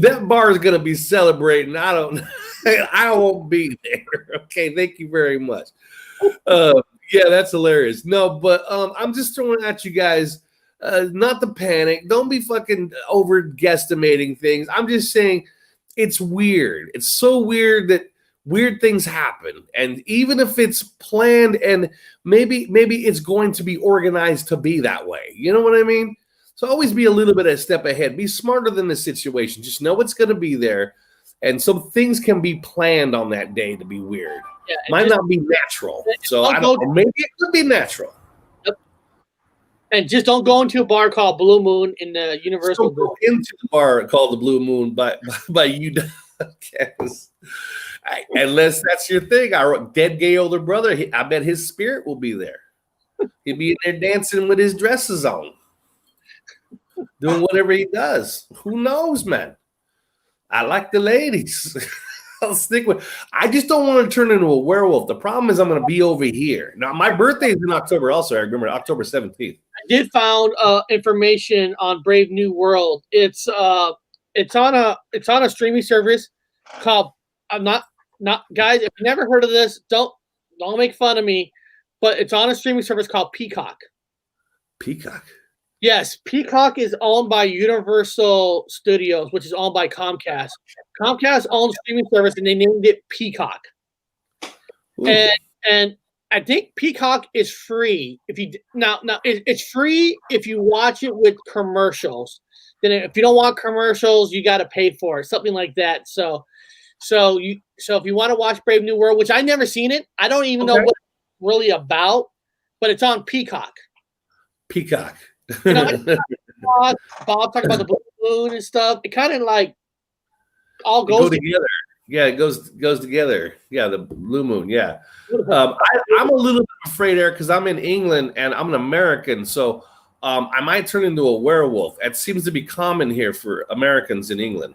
That bar is gonna be celebrating. I won't be there. Okay, thank you very much. Yeah, that's hilarious. No, but I'm just throwing at you guys, not to panic. Don't be fucking over guesstimating things. I'm just saying it's weird. It's so weird that weird things happen. And even if it's planned and maybe it's going to be organized to be that way. You know what I mean? So always be a little bit a step ahead. Be smarter than the situation. Just know it's going to be there. And some things can be planned on that day to be weird. Yeah, might not be natural. So I don't know. Maybe it could be natural. Yep. And just don't go into a bar called Blue Moon in the Universal. Don't go into the bar called the Blue Moon by you. Unless that's your thing. Our dead gay older brother, I bet his spirit will be there. He'll be in there dancing with his dresses on, doing whatever he does. Who knows, man? I like the ladies. I'll stick with. I just don't want to turn into a werewolf. The problem is I'm going to be over here. Now, my birthday is in October also. I remember October 17th. I did found information on Brave New World. It's on a streaming service called not guys, if you never heard of this, don't make fun of me, but it's on a streaming service called Peacock. Peacock. Yes, Peacock is owned by Universal Studios, which is owned by Comcast. Comcast owns streaming service, and they named it Peacock. And I think Peacock is free if you it's free if you watch it with commercials. Then if you don't want commercials, you got to pay for it, something like that. So if you want to watch Brave New World, which I never seen it, I don't even know what it's really about, but it's on Peacock. Peacock. You know, Bob talking about the blue moon and stuff. It kind of like all goes together. Yeah, it goes together. Yeah, the blue moon. Yeah, I'm a little bit afraid, Eric, because I'm in England and I'm an American, so I might turn into a werewolf. That seems to be common here for Americans in England.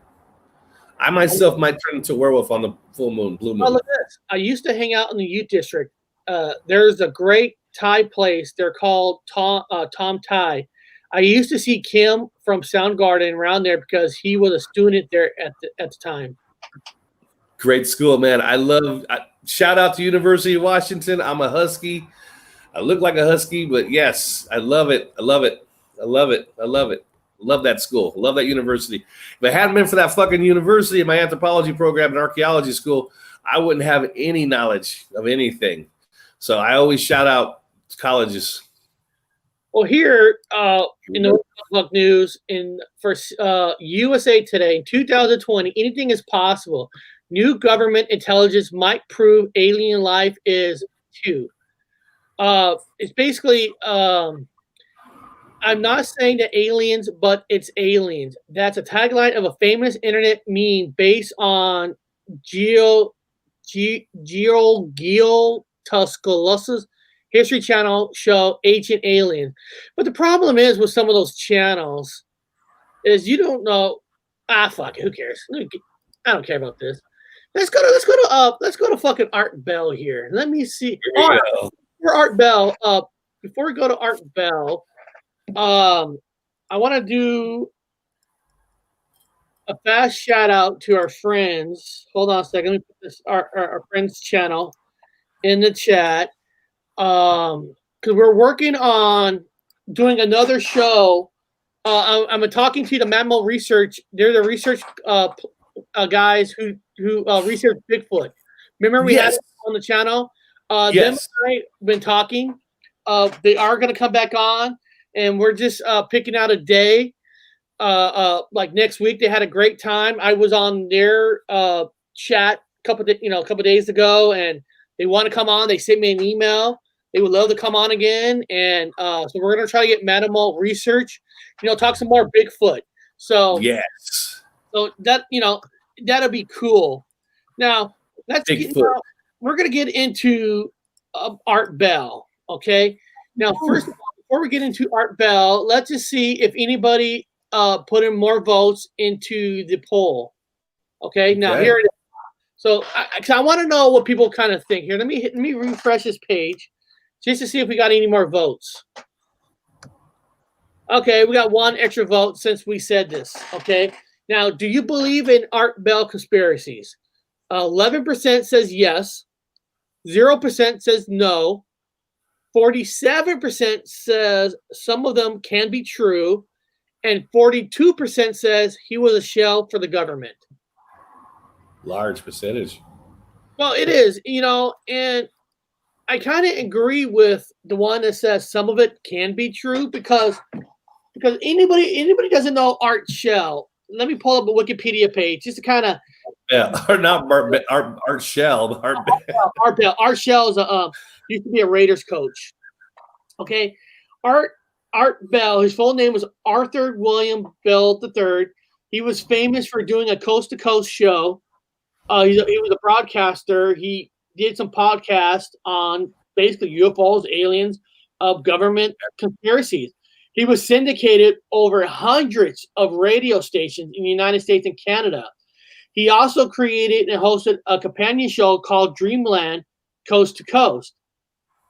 I myself might turn into a werewolf on the full moon, blue moon. Oh, look at this. I used to hang out in the Ute District. There's a great Thai place. They're called Tom Thai. I used to see Kim from Soundgarden around there because he was a student there at the time. Great school, man. Shout out to University of Washington. I'm a Husky. I look like a Husky, but yes, I love it. I love it. I love it. I love it. Love that school. Love that university. If it hadn't been for that fucking university and my anthropology program and archaeology school, I wouldn't have any knowledge of anything. So I always shout out colleges. Well, here in the Public News for USA Today in 2020, anything is possible. New government intelligence might prove alien life is too. It's basically, I'm not saying that aliens, but it's aliens. That's a tagline of a famous internet meme based on Tuscaloosa's History Channel show Ancient Aliens. But the problem is with some of those channels is you don't know. Fuck it. Who cares? I don't care about this. Let's go to fucking Art Bell here. Let me see. For Art Bell, before we go to Art Bell, I want to do a fast shout out to our friends. Hold on a second. Let me put this our friends' channel in the chat. Because we're working on doing another show. I'm talking to the Mammal Research. They're the research guys who research Bigfoot. Remember we had it on the channel? Them and I been talking. They are going to come back on, and we're just picking out a day. Like next week, they had a great time. I was on their chat a couple days ago, and they want to come on. They sent me an email. They would love to come on again, and so we're going to try to get Manimal Research. Talk some more Bigfoot. So so that that'll be cool. Now we're going to get into Art Bell. Okay. Now, first of all, before we get into Art Bell, let's just see if anybody put in more votes into the poll. Okay. Now here it is. So I want to know what people kind of think here. Let me refresh this page just to see if we got any more votes. Okay, we got one extra vote since we said this. Okay. Now, do you believe in Art Bell conspiracies? 11% says yes. 0% says no. 47% says some of them can be true. And 42% says he was a shell for the government. Large percentage. Well, it is, and I kind of agree with the one that says some of it can be true because anybody doesn't know Art Shell. Let me pull up a Wikipedia page just to kind of or not Art Shell, but Art Bell. Art Shell is used to be a Raiders coach. Okay, Art Bell. His full name was Arthur William Bell III. He was famous for doing a coast to coast show. He was a broadcaster. He did some podcasts on basically UFOs, aliens, government conspiracies. He was syndicated over hundreds of radio stations in the United States and Canada. He also created and hosted a companion show called Dreamland, Coast to Coast.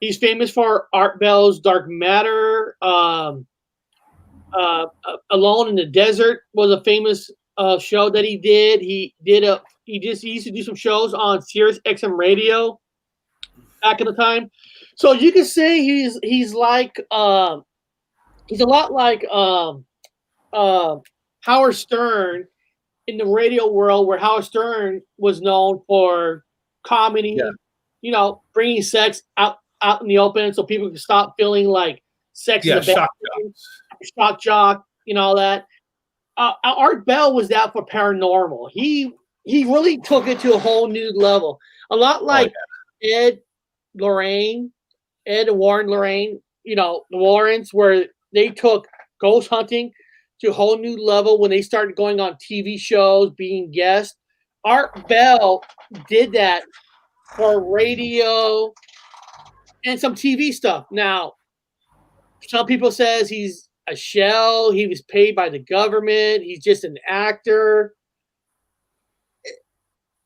He's famous for Art Bell's Dark Matter. Alone in the Desert was a famous show that he did. He used to do some shows on Sirius XM radio back in the time. So you could say he's like he's a lot like Howard Stern in the radio world, where Howard Stern was known for comedy, bringing sex out in the open so people can stop feeling like sex is a bad thing. Shock jock, all that. Art Bell was that for paranormal. He really took it to a whole new level. A lot like Ed and Warren Lorraine, the Warrens, where they took ghost hunting to a whole new level when they started going on TV shows, being guests. Art Bell did that for radio and some TV stuff. Now, some people says he's a shell. He was paid by the government. He's just an actor.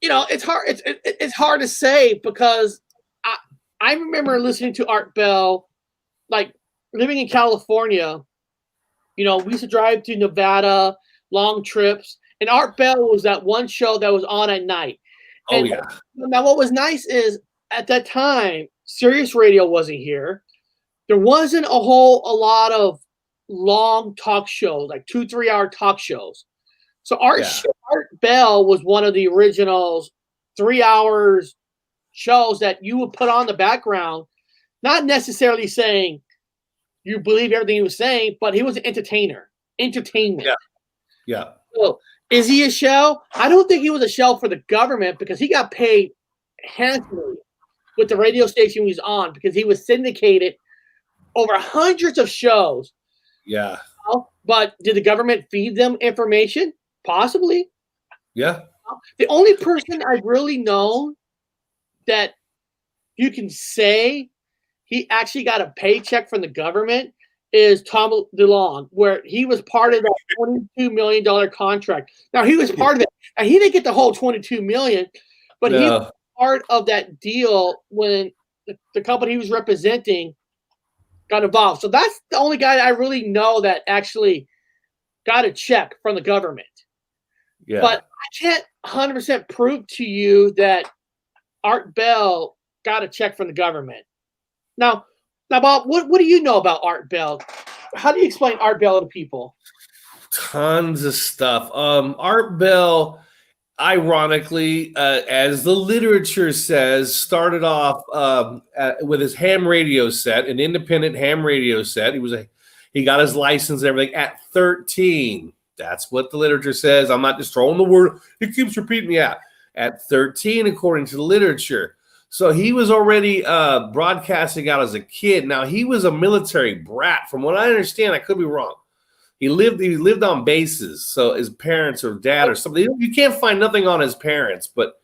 You know, it's hard. It's hard to say because I remember listening to Art Bell, like living in California. You know, we used to drive to Nevada, long trips, and Art Bell was that one show that was on at night. And now, what was nice is at that time, Sirius Radio wasn't here. There wasn't a lot of long talk shows, like 2-3 hour talk shows. So Art Bell was one of the originals, 3 hours shows that you would put on the background, not necessarily saying you believe everything he was saying, but he was an entertainment. Yeah. So is he a shell? I don't think he was a shell for the government because he got paid handsomely with the radio station he was on because he was syndicated over hundreds of shows. Yeah. But did the government feed them information? Possibly. Yeah. The only person I've really known that you can say he actually got a paycheck from the government is Tom DeLonge, where he was part of that $22 million contract. Now, he was part of it. And he didn't get the whole $22 million, but he was part of that deal when the company he was representing got involved. So that's the only guy I really know that actually got a check from the government. Yeah. But I can't 100% prove to you that Art Bell got a check from the government. Now, Bob, what do you know about Art Bell? How do you explain Art Bell to people? Tons of stuff. Art Bell, ironically, as the literature says, started off with his ham radio set, an independent ham radio set. He got his license and everything at 13. That's what the literature says. I'm not just throwing the word. It keeps repeating. Yeah, at 13, according to the literature. So he was already broadcasting out as a kid. Now, he was a military brat. From what I understand, I could be wrong. He lived on bases. So his parents or dad or something. You can't find nothing on his parents, but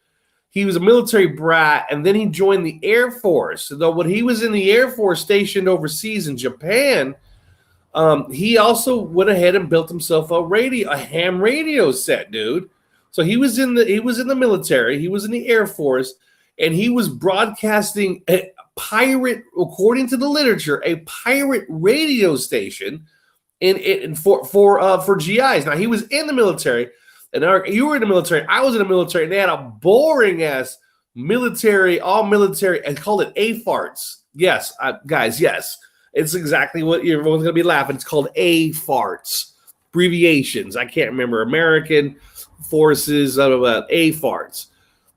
he was a military brat. And then he joined the Air Force. So when he was in the Air Force stationed overseas in Japan, he also went ahead and built himself a ham radio set, dude. So he was in the military. He was in the Air Force. And he was broadcasting a pirate, according to the literature, a pirate radio station for GIs. Now, he was in the military, and you were in the military. I was in the military, and they had a boring ass military, all military, and called it AFARTS. Yes, guys, yes, it's exactly what everyone's gonna be laughing. It's called AFARTS, abbreviations. I can't remember. American Forces AFARTS.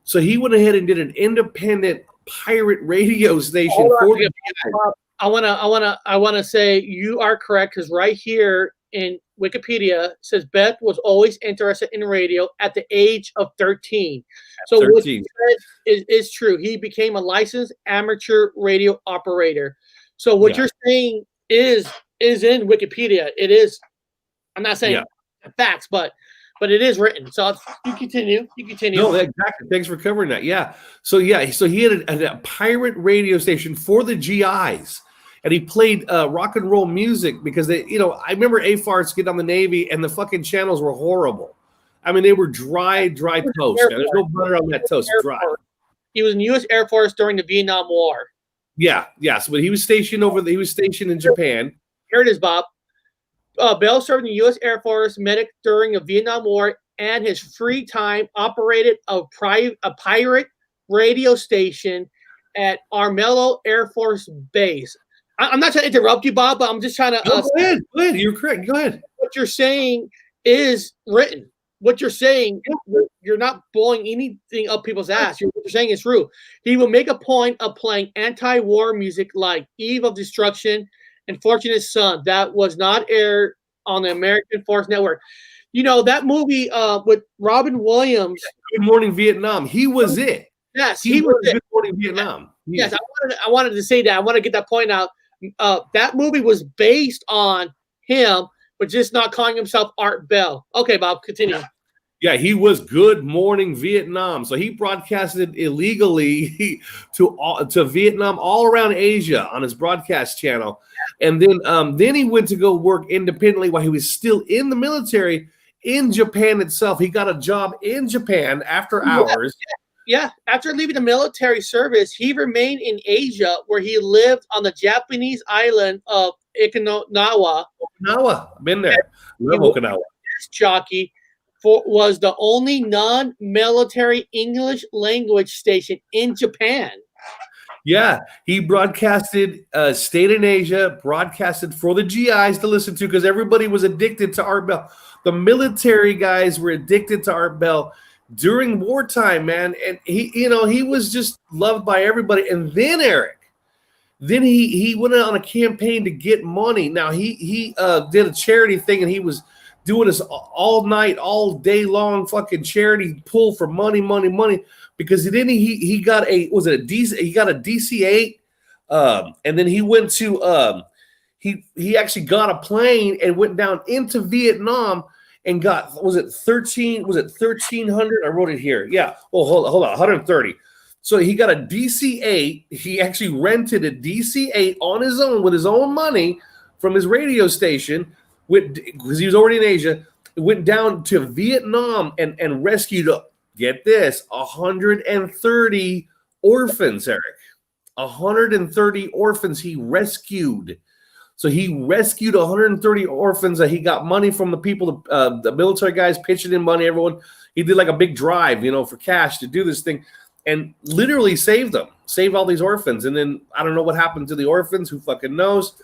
So he went ahead and did an independent pirate radio station for the GIs. I want to say you are correct because right here in Wikipedia says Beth was always interested in radio at the age of 13. So 13. What you said is true. He became a licensed amateur radio operator. So what you're saying is in Wikipedia. It is. I'm not saying facts, but it is written. So you continue. No, exactly. Thanks for covering that. Yeah. So he had a pirate radio station for the GIs, and he played rock and roll music because I remember AFARTS getting on the Navy, and the fucking channels were horrible. I mean, they were dry toast. Man. There's no butter on that toast. Dry. He was in the U.S. Air Force during the Vietnam War. Yeah. Yes. But he was stationed in Japan. Here it is, Bob. Bell served in the U.S. Air Force medic during the Vietnam War, and his free time operated a pirate radio station at Armello Air Force Base. I'm not trying to interrupt you, Bob, but I'm just trying to. Go ahead. You're correct. Go ahead. What you're saying is written. What you're saying, you're not blowing anything up people's ass. What you're saying is true. He will make a point of playing anti-war music like Eve of Destruction and Fortunate Son that was not aired on the American Force Network. You know, that movie with Robin Williams. Good Morning Vietnam. He was it. Yes, he was it. Good Morning Vietnam. Yes, I wanted to say that. I want to get that point out. That movie was based on him, but just not calling himself Art Bell. Okay, Bob, continue. Yeah, he was Good Morning Vietnam. So he broadcasted illegally to Vietnam, all around Asia on his broadcast channel. And then he went to go work independently while he was still in the military in Japan itself. He got a job in Japan after hours. Yeah, after leaving the military service, he remained in Asia where he lived on the Japanese island of Okinawa. Okinawa, I've been there. Love Okinawa. Disc jockey was the only non-military English language station in Japan. Yeah, he broadcasted, stayed in Asia, broadcasted for the GIs to listen to because everybody was addicted to Art Bell. The military guys were addicted to Art Bell during wartime, man. And he was just loved by everybody. And then Then he went on a campaign to get money. Now he did a charity thing, and he was doing this all night, all day long, fucking charity pull for money, because he got a DC-8, and then he went to he actually got a plane and went down into Vietnam and got 1,300? I wrote it here. Yeah. Well, hold on, 130. So he got a DC-8. He actually rented a DC-8 on his own with his own money from his radio station, because he was already in Asia. Went down to Vietnam and rescued, get this, 130 orphans, Eric. 130 orphans he rescued. So he rescued 130 orphans. That he got money from the people, the military guys pitching in money. Everyone. He did like a big drive, for cash to do this thing. And literally saved them, saved all these orphans. And then I don't know what happened to the orphans. Who fucking knows?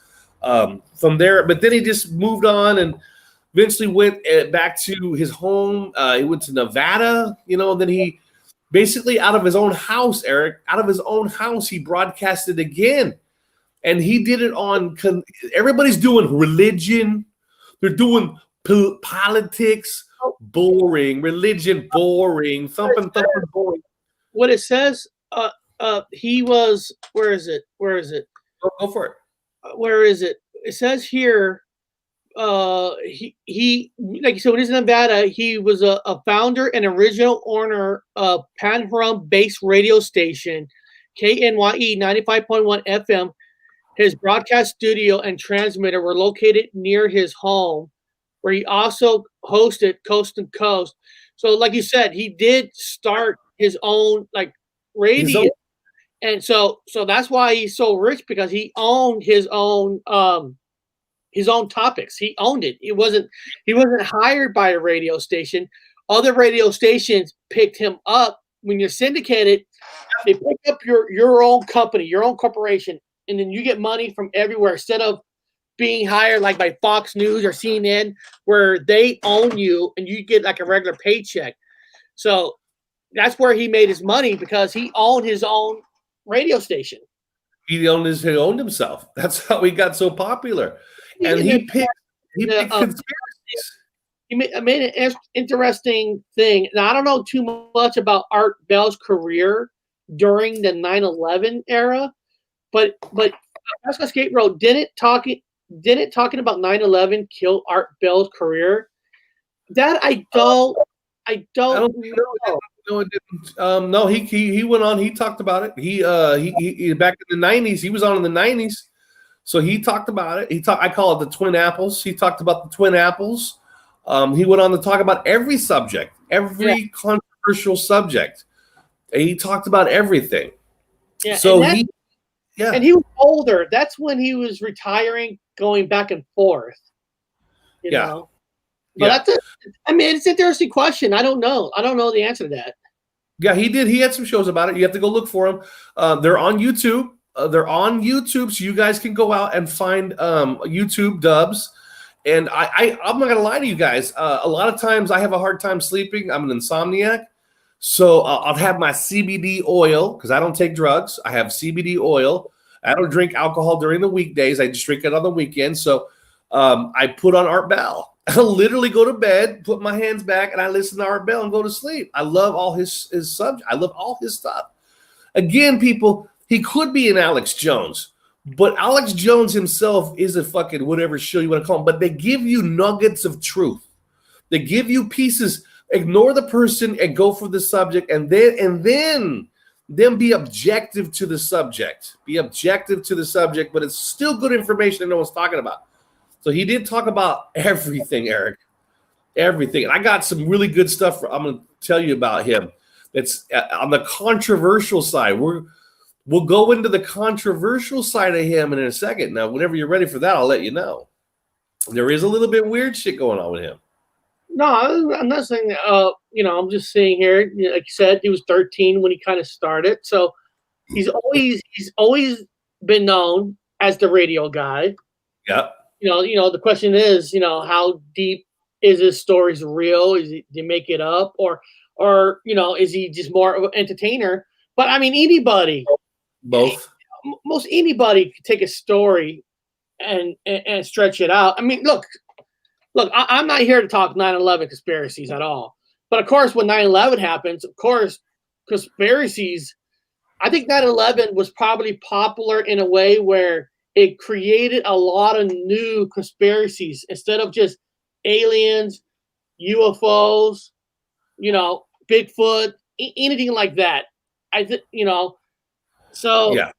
From there, but then he just moved on and eventually went back to his home. He went to Nevada, and then he basically out of his own house, Eric, he broadcasted again. And he did it on, everybody's doing religion. They're doing politics, boring, religion, boring, thumping, boring. What it says, he was, where is it? Go for it. Where is it? It says here, he like you said, when he's in Nevada, he was a founder and original owner of Panharam-based radio station, KNYE 95.1 FM. His broadcast studio and transmitter were located near his home, where he also hosted Coast to Coast. So, like you said, he did start his own radio, and so that's why he's so rich, because he owned his own topics. He owned it. He wasn't hired by a radio station. Other radio stations picked him up. When you're syndicated, they pick up your own company, your own corporation, and then you get money from everywhere instead of being hired like by Fox News or CNN, where they own you and you get like a regular paycheck. So that's where he made his money, because he owned his own radio station. He owned himself. That's how he got so popular. And he picked conspiracies. He made an interesting thing. Now, I don't know too much about Art Bell's career during the 9/11 era, but Alaska Skate Road didn't talking about 9/11 kill Art Bell's career? That I don't know. No, it didn't. No, he went on. He talked about it. He back in the 90s. He was on in the 90s, so he talked about it. I call it the Twin Apples. He talked about the Twin Apples. He went on to talk about every subject, every controversial subject. And he talked about everything. Yeah. So and he was older. That's when he was retiring, going back and forth. You know. But it's an interesting question. I don't know the answer to that. Yeah, he did. He had some shows about it. You have to go look for them. They're on YouTube. So you guys can go out and find YouTube dubs. And I'm not gonna lie to you guys. A lot of times I have a hard time sleeping. I'm an insomniac, so I'll have my CBD oil, because I don't take drugs. I have CBD oil. I don't drink alcohol during the weekdays. I just drink it on the weekends. So I put on Art Bell. I literally go to bed, put my hands back, and I listen to Art Bell and go to sleep. I love all his subject. I love all his stuff. Again, people, he could be an Alex Jones, but Alex Jones himself is a fucking whatever show you want to call him. But they give you nuggets of truth. They give you pieces Ignore the person and go for the subject, and then be objective to the subject. Be objective to the subject, but it's still good information that no one's talking about. So he did talk about everything, Eric. Everything. And I got some really good stuff I'm going to tell you about him. That's on the controversial side. We'll go into the controversial side of him in a second. Now, whenever you're ready for that, I'll let you know. There is a little bit weird shit going on with him. No, I'm not saying that. I'm just saying here. Like you said, he was 13 when he kind of started, so he's always been known as the radio guy. Yeah. The question is, how deep is his stories real? Is he, do you make it up, or is he just more of an entertainer? But I mean, anybody, both, most anybody could take a story and stretch it out. I mean, look, I'm not here to talk 9/11 conspiracies at all. But of course, when 9/11 happens, of course, conspiracies. I think 9/11 was probably popular in a way where it created a lot of new conspiracies instead of just aliens, UFOs, Bigfoot, anything like that. So yeah.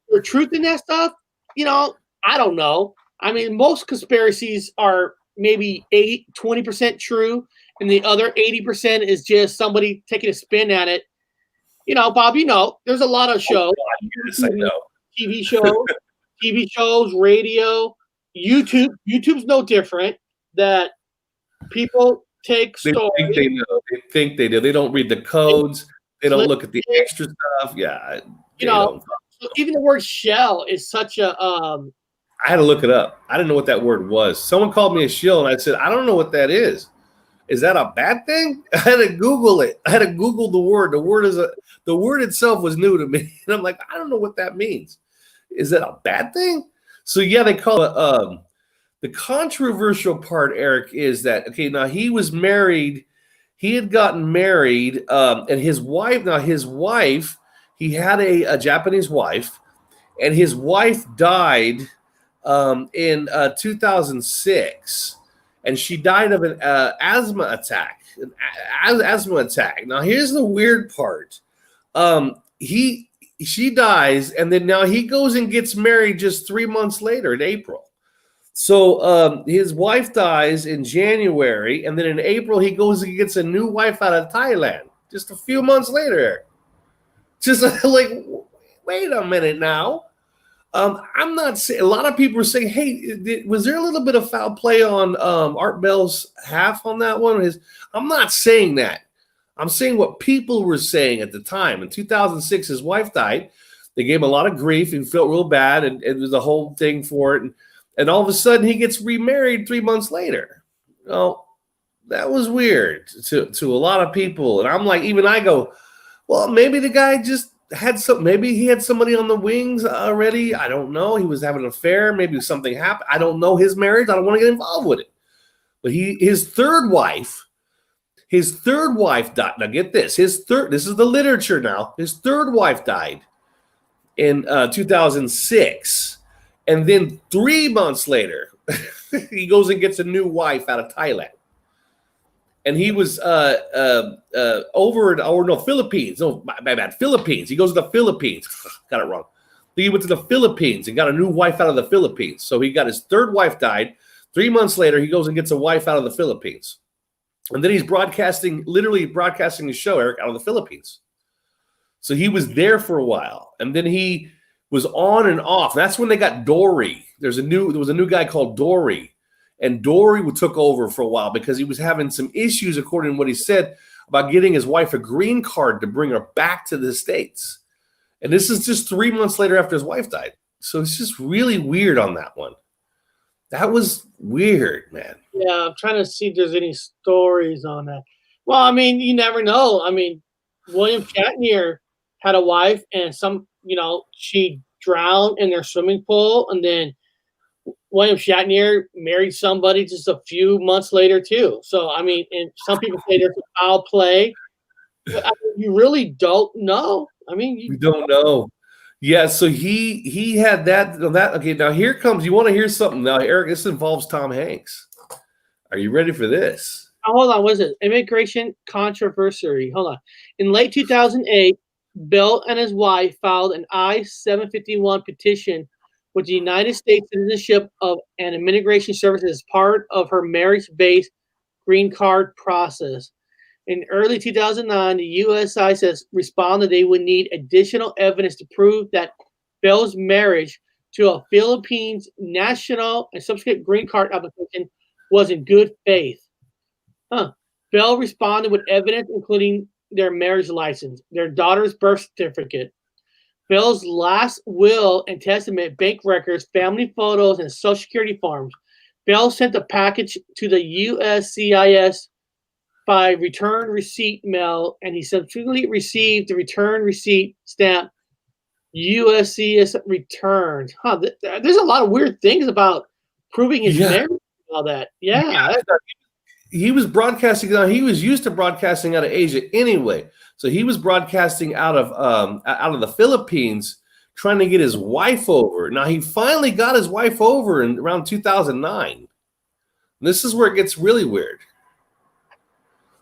The truth in that stuff, I don't know. I mean, most conspiracies are maybe 20% true, and the other 80% is just somebody taking a spin at it. Bob, there's a lot of shows. Yes, I know. TV shows, radio, YouTube. YouTube's no different. That people take stories. They think they do. They don't read the codes. They don't look at the extra stuff. Yeah. Even the word shell is such a. I had to look it up. I didn't know what that word was. Someone called me a shill, and I said, I don't know what that is. Is that a bad thing? I had to Google it. I had to Google the word. The word itself was new to me. And I'm like, I don't know what that means. Is that a bad thing? So yeah, they call it the controversial part, Eric, is that now he was married. He had gotten married, and his wife, he had a Japanese wife, and his wife died in 2006, and she died of an asthma attack. Now, here's the weird part. She dies, and then now he goes and gets married just 3 months later in April. So his wife dies in January, and then in April he goes and gets a new wife out of Thailand just a few months later. Just like, wait a minute now. I'm not saying, a lot of people are saying, hey, was there a little bit of foul play on Art Bell's half on that one? I'm not saying that. I'm saying what people were saying at the time. In 2006, his wife died. They gave him a lot of grief. He felt real bad, and it was a whole thing for it. And all of a sudden, he gets remarried 3 months later. Well, that was weird to a lot of people. And I'm like, even I go, well, maybe the guy just had maybe he had somebody on the wings already. I don't know. He was having an affair. Maybe something happened. I don't know his marriage. I don't want to get involved with it. But his third wife died. Now get this. This is the literature now. His third wife died in 2006. And then 3 months later, he goes and gets a new wife out of Thailand. And he was Philippines. Oh, my bad. Philippines. He goes to the Philippines. Got it wrong. He went to the Philippines and got a new wife out of the Philippines. So he got his third wife died. 3 months later, he goes and gets a wife out of the Philippines. And then he's literally broadcasting his show, Eric, out of the Philippines. So he was there for a while. And then he was on and off. That's when they got Dory. There was a new guy called Dory. And Dory took over for a while because he was having some issues, according to what he said, about getting his wife a green card to bring her back to the States. And this is just 3 months later after his wife died. So it's just really weird on that one. That was weird, man. Yeah, I'm trying to see if there's any stories on that. Well, I mean, you never know. I mean, William Shatner had a wife, and she drowned in their swimming pool, and then William Shatner married somebody just a few months later too. So I mean, and some people say there's foul play. But, you really don't know. I mean, you don't know. Yeah, so he had that. Okay, now here comes. You want to hear something now, Eric? This involves Tom Hanks. Are you ready for this? hold on. What is it? Immigration controversy. Hold on. In late 2008, Bill and his wife filed an I-751 petition with the United States Citizenship and Immigration Services as part of her marriage-based green card process. In early 2009, the USCIS responded they would need additional evidence to prove that Bill's marriage to a Philippines national and subsequent green card application was in good faith. Bell responded with evidence including their marriage license, their daughter's birth certificate, Bell's last will and testament, bank records, family photos, and social security forms. Bell sent the package to the USCIS by return receipt mail, and he subsequently received the return receipt stamp USCIS returned. There's a lot of weird things about proving his marriage and all that. Yeah. He was broadcasting. He was used to broadcasting out of Asia anyway. So he was broadcasting out of the Philippines, trying to get his wife over. Now he finally got his wife over in around 2009. This is where it gets really weird.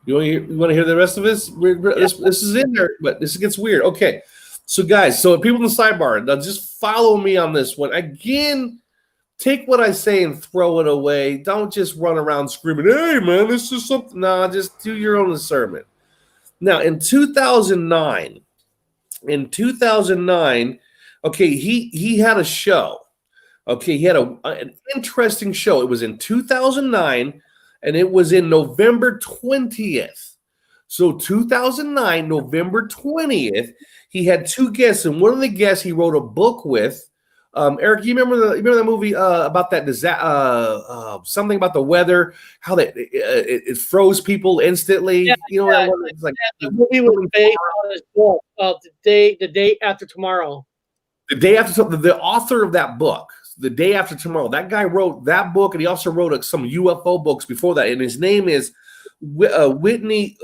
You want to hear the rest of this? This is in there, but this gets weird. Okay, so guys, people in the sidebar, now just follow me on this one. Again, take what I say and throw it away. Don't just run around screaming, "Hey, man, this is something." No, just do your own discernment. Now, in 2009, okay, he had a show. Okay, he had an interesting show. It was in 2009, and it was in November 20th. So 2009, November 20th, he had two guests, and one of the guests he wrote a book with. Eric, you remember the movie about that something about the weather, how that it froze people instantly? Yeah, it's like the movie was based on his book of the day after tomorrow. The day after, the author of that book, The Day After Tomorrow, that guy wrote that book, and he also wrote some UFO books before that. And his name is Whitley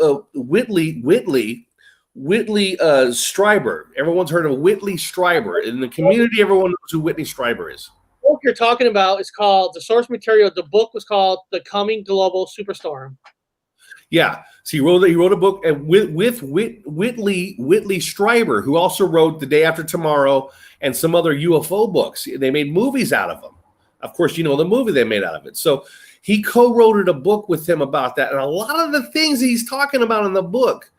Strieber. Everyone's heard of Whitley Strieber. In the community, everyone knows who Whitley Strieber is. The book you're talking about is called, the source material, the book was called The Coming Global Superstorm. Yeah. So he wrote a book with Whitley Strieber, who also wrote The Day After Tomorrow and some other UFO books. They made movies out of them. Of course, you know the movie they made out of it. So he co-wrote a book with him about that. And a lot of the things he's talking about in the book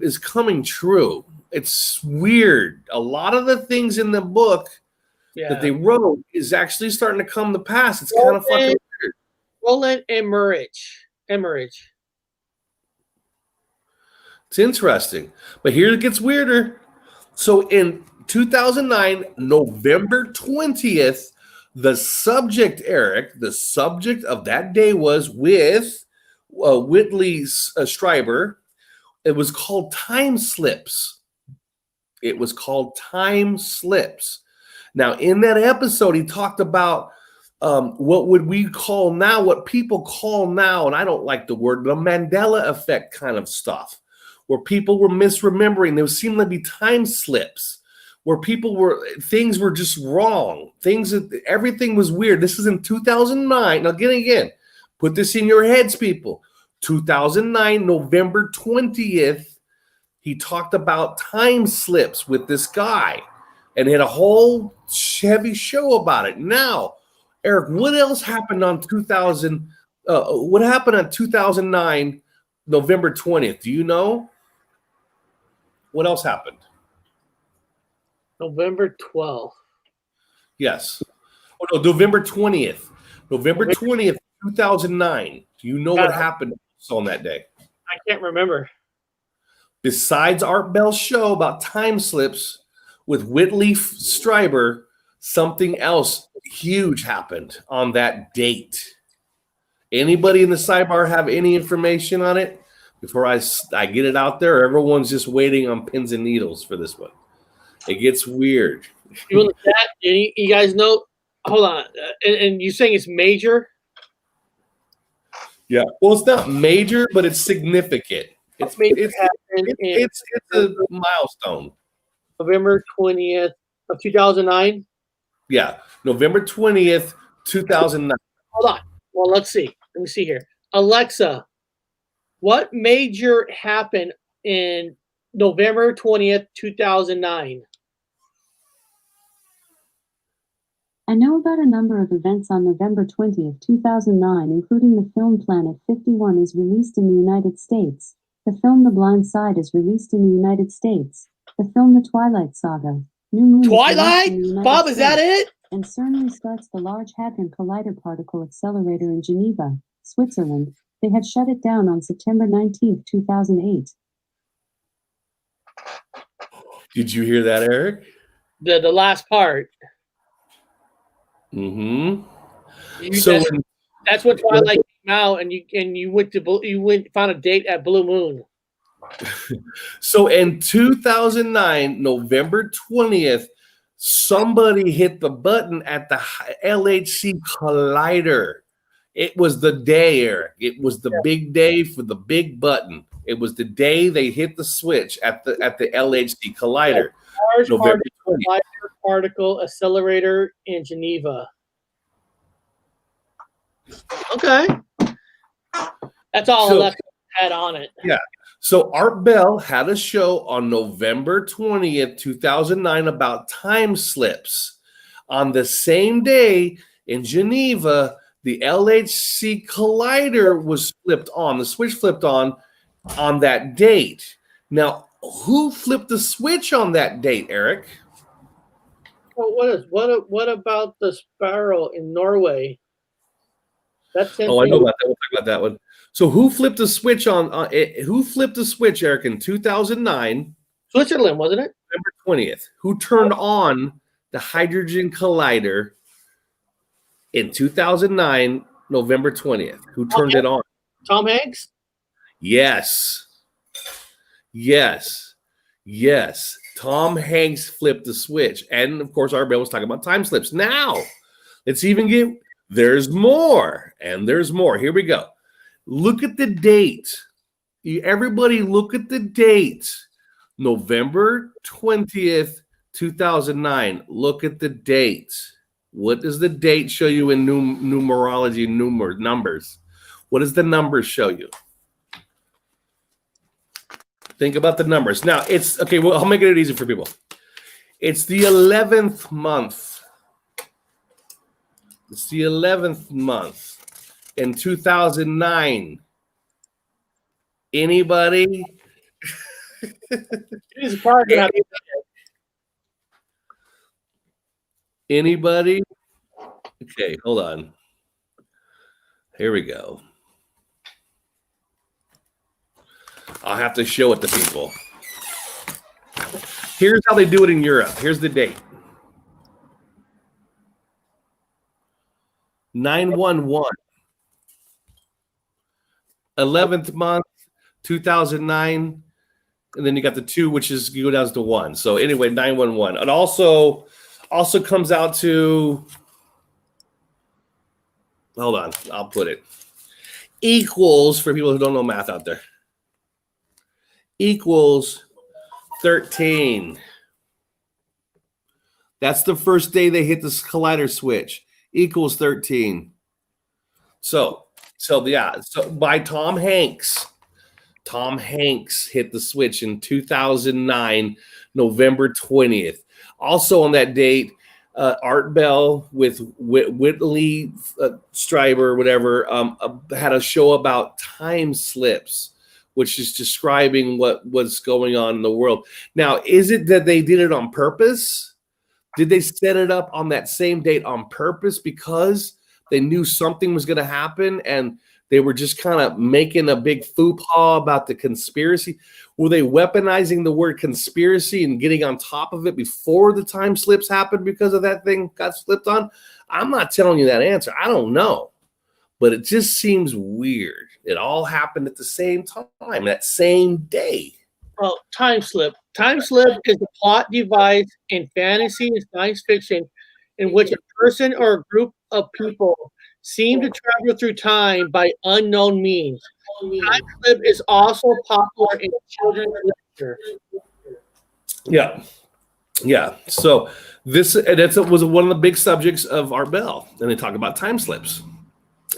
is coming true. It's weird. A lot of the things in the book that they wrote is actually starting to come to pass. It's kind of fucking weird. Roland Emmerich. It's interesting. But here it gets weirder. So in 2009, November 20th, the subject of that day was with Whitley Strieber. It was called Time Slips. Now, in that episode, he talked about what people call now, and I don't like the word, the Mandela Effect kind of stuff, where people were misremembering. There seemed to be time slips, where things were just wrong. Everything was weird. This is in 2009. Now, again, put this in your heads, people. 2009, November 20th, he talked about time slips with this guy and had a whole heavy show about it. Now, Eric, what else happened on 2009, November 20th? Do you know? What else happened? November 12th. Yes. Oh, no, November 20th. November 20th, 2009. Do you know what happened on that day? I can't remember. Besides Art Bell's show about time slips with Whitley Strieber, something else huge happened on that date. Anybody in the sidebar have any information on it before I get it out there? Everyone's just waiting on pins and needles for this one. It gets weird. You guys know? Hold on. And you saying it's major? Yeah. Well, it's not major, but it's significant. It's a milestone. November 20th of 2009? Yeah. November 20th, 2009. Hold on. Well, let's see. Let me see here. Alexa, what major happened in November 20th, 2009? I know about a number of events on November 20th, 2009, including the film Planet 51 is released in the United States. The film The Blind Side is released in the United States. The film The Twilight Saga, New Moon is released Twilight? in the United Bob, is that States. it? And CERN restarts the Large Hadron Collider Particle Accelerator in Geneva, Switzerland. They had shut it down on September 19th, 2008. Did you hear that, Eric? The last part. Mm-hmm. So that's what Twilight came out, and you went found a date at Blue Moon. So in 2009, November 20th, somebody hit the button at the LHC Collider. It was the day, Eric. It was the big day for the big button. It was the day they hit the switch at the LHC Collider. Large November 20th. particle accelerator in Geneva. Okay. That's all Alexa had on it. Yeah. So Art Bell had a show on November 20th, 2009 about time slips. On the same day in Geneva, the LHC Collider was flipped on. The switch flipped on that date. Now, who flipped the switch on that date, Eric? Well, what about the Sparrow in Norway? That's I know about that. We'll talk about that one. So, who flipped the switch who flipped the switch, Eric, in 2009? Switzerland, wasn't it? November 20th. Who turned on the Hydrogen Collider in 2009, November 20th? Who turned it on? Tom Hanks? Yes. Tom Hanks flipped the switch. And, of course, Art Bell was talking about time slips. Now, let's even get – there's more. And there's more. Here we go. Look at the date. Everybody look at the date. November 20th, 2009. Look at the date. What does the date show you in numerology, numbers? What does the numbers show you? Think about the numbers. Now, it's, okay, well, I'll make it easy for people. It's the 11th month. It's the 11th month in 2009. Anybody? Anybody? Okay, hold on. Here we go. I'll have to show it to people. Here's how they do it in Europe. Here's the date. 9/11. 11th month, 2009. And then you got the 2, which is you go down to 1. So anyway, 9/11. It also comes out to, hold on, I'll put it. Equals, for people who don't know math out there, equals 13. That's the first day they hit this collider switch. Equals 13. So by Tom Hanks. Tom Hanks hit the switch in 2009, November 20th. Also on that date, Art Bell with Whitley Strieber, whatever, had a show about time slips, which is describing what's going on in the world. Now, is it that they did it on purpose? Did they set it up on that same date on purpose because they knew something was going to happen and they were just kind of making a big faux-pas about the conspiracy? Were they weaponizing the word conspiracy and getting on top of it before the time slips happened because of that thing got slipped on? I'm not telling you that answer. I don't know. But it just seems weird. It all happened at the same time, that same day. Well, time slip. Time slip is a plot device in fantasy and science fiction in which a person or a group of people seem to travel through time by unknown means. Time slip is also popular in children's literature. Yeah. So that was one of the big subjects of Art Bell, and they talk about time slips,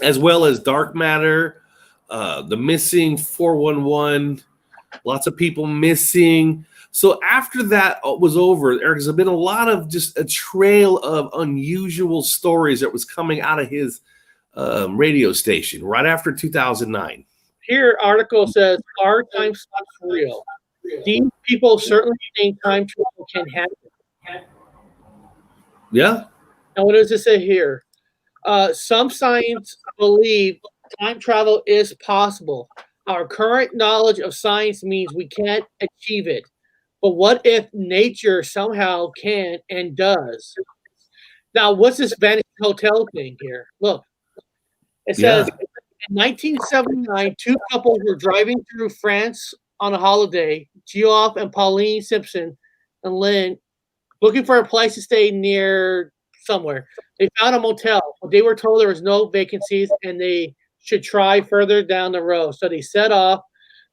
as well as dark matter, the missing 411, lots of people missing. So after that was over, there's been a lot of just a trail of unusual stories that was coming out of his radio station right after 2009. Here, article says, "Are time slots real? These people certainly think time travel can happen." Yeah. And what does it say here? Some science believe time travel is possible. Our current knowledge of science means we can't achieve it. But what if nature somehow can and does? Now, what's this Vanish Hotel thing here? Look, it says, in 1979, two couples were driving through France on a holiday, Geoff and Pauline Simpson and Lynn, looking for a place to stay near somewhere. They found a motel, but they were told there was no vacancies and they should try further down the road. So they set off.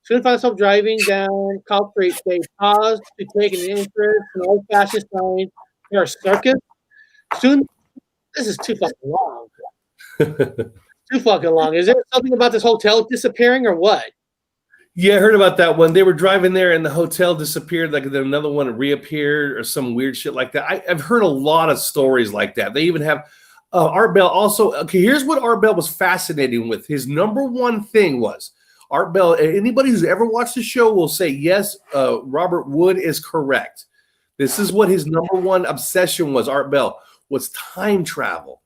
Soon found themselves driving down Cobb Street. They paused to take an interest in an old-fashioned sign for a circus. Soon, this is too fucking long. Too fucking long. Is there something about this hotel disappearing or what? Yeah, I heard about that one. They were driving there and the hotel disappeared. Like then another one reappeared or some weird shit like that. I've heard a lot of stories like that. They even have Art Bell also. Okay, here's what Art Bell was fascinating with. His number one thing was Art Bell. Anybody who's ever watched the show will say, yes, Robert Wood is correct. This is what his number one obsession was, Art Bell, was time travel.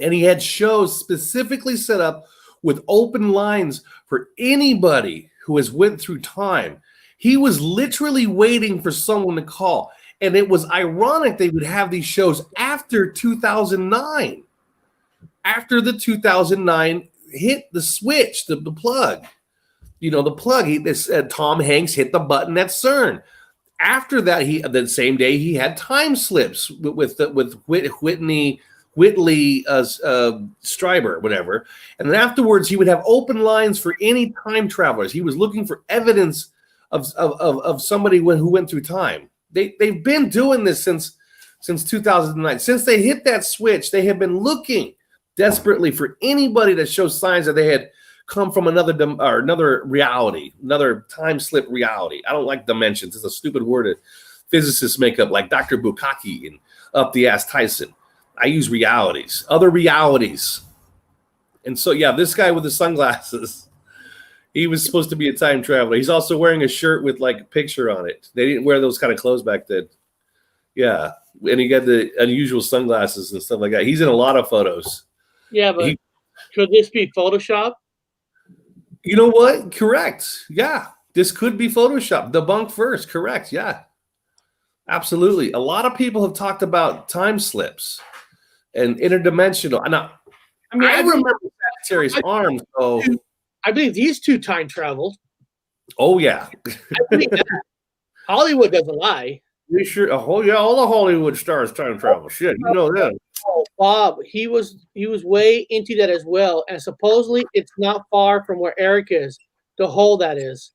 And he had shows specifically set up with open lines for anybody who has went through time. He was literally waiting for someone to call. And it was ironic they would have these shows after 2009. After the 2009 hit the switch, the plug. You know, the plug. Tom Hanks hit the button at CERN. After that, the same day he had time slips with Whitley Strieber, whatever. And then afterwards, he would have open lines for any time travelers. He was looking for evidence of somebody who went through time. They've been doing this since 2009. Since they hit that switch, they have been looking desperately for anybody that shows signs that they had come from another reality, another time slip reality. I don't like dimensions. It's a stupid word that physicists make up, like Dr. Bukaki and Up the Ass Tyson. I use realities, other realities. And so, yeah, this guy with the sunglasses, he was supposed to be a time traveler. He's also wearing a shirt with like a picture on it. They didn't wear those kind of clothes back then. Yeah. And he got the unusual sunglasses and stuff like that. He's in a lot of photos. Yeah, but could this be Photoshop? You know what? Correct. Yeah. This could be Photoshop. Debunk first. Correct. Yeah. Absolutely. A lot of people have talked about time slips and interdimensional. I remember Sagittarius arms. So I believe these two time traveled. Oh yeah. I believe that. Hollywood doesn't lie. You sure? Oh yeah, all the Hollywood stars time travel. Shit, you know that. Oh, Bob, he was way into that as well, and supposedly it's not far from where Eric is. The hole that is.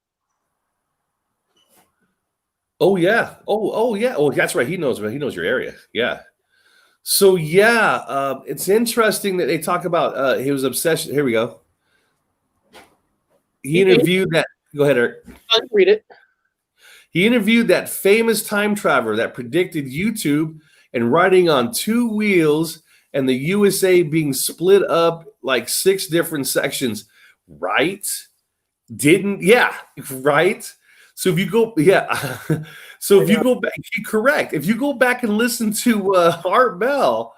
Oh yeah. Oh yeah. Oh, that's right. He knows your area. Yeah. So yeah, it's interesting that they talk about his obsession. Here we go. He interviewed that. Go ahead, Eric. I'll read it. He interviewed that famous time traveler that predicted YouTube and riding on two wheels and the USA being split up like 6 different sections. Right? Yeah. Right. So if you go, yeah. So if you go back, correct. If you go back and listen to Art Bell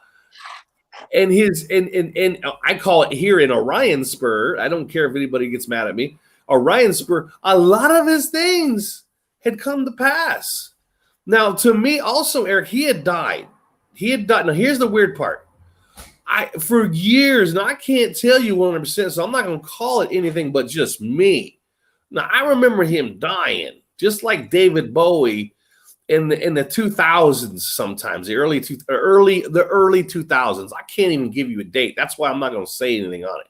and and I call it here in Orion Spur. I don't care if anybody gets mad at me. Orion Spur. A lot of his things had come to pass. Now, to me, also, Eric, he had died. Now, here's the weird part. For years, now I can't tell you 100%, so I'm not going to call it anything but just me. Now, I remember him dying, just like David Bowie in the 2000s sometimes, the early 2000s. I can't even give you a date. That's why I'm not going to say anything on it.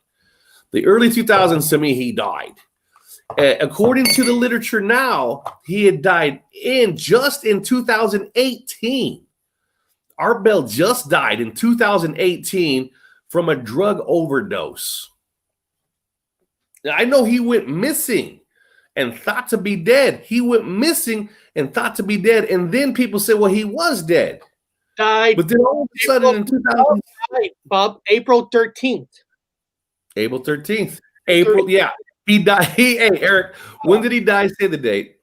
The early 2000s, to me, he died. According to the literature now, he had died just in 2018. Art Bell just died in 2018 from a drug overdose. I know he went missing and thought to be dead. He went missing and thought to be dead. And then people said, well, he was dead. Died. But then all of a sudden in 2000. Bob, April 13th. April 13th. April, yeah. He died. Hey, Eric, when did he die? Say the date.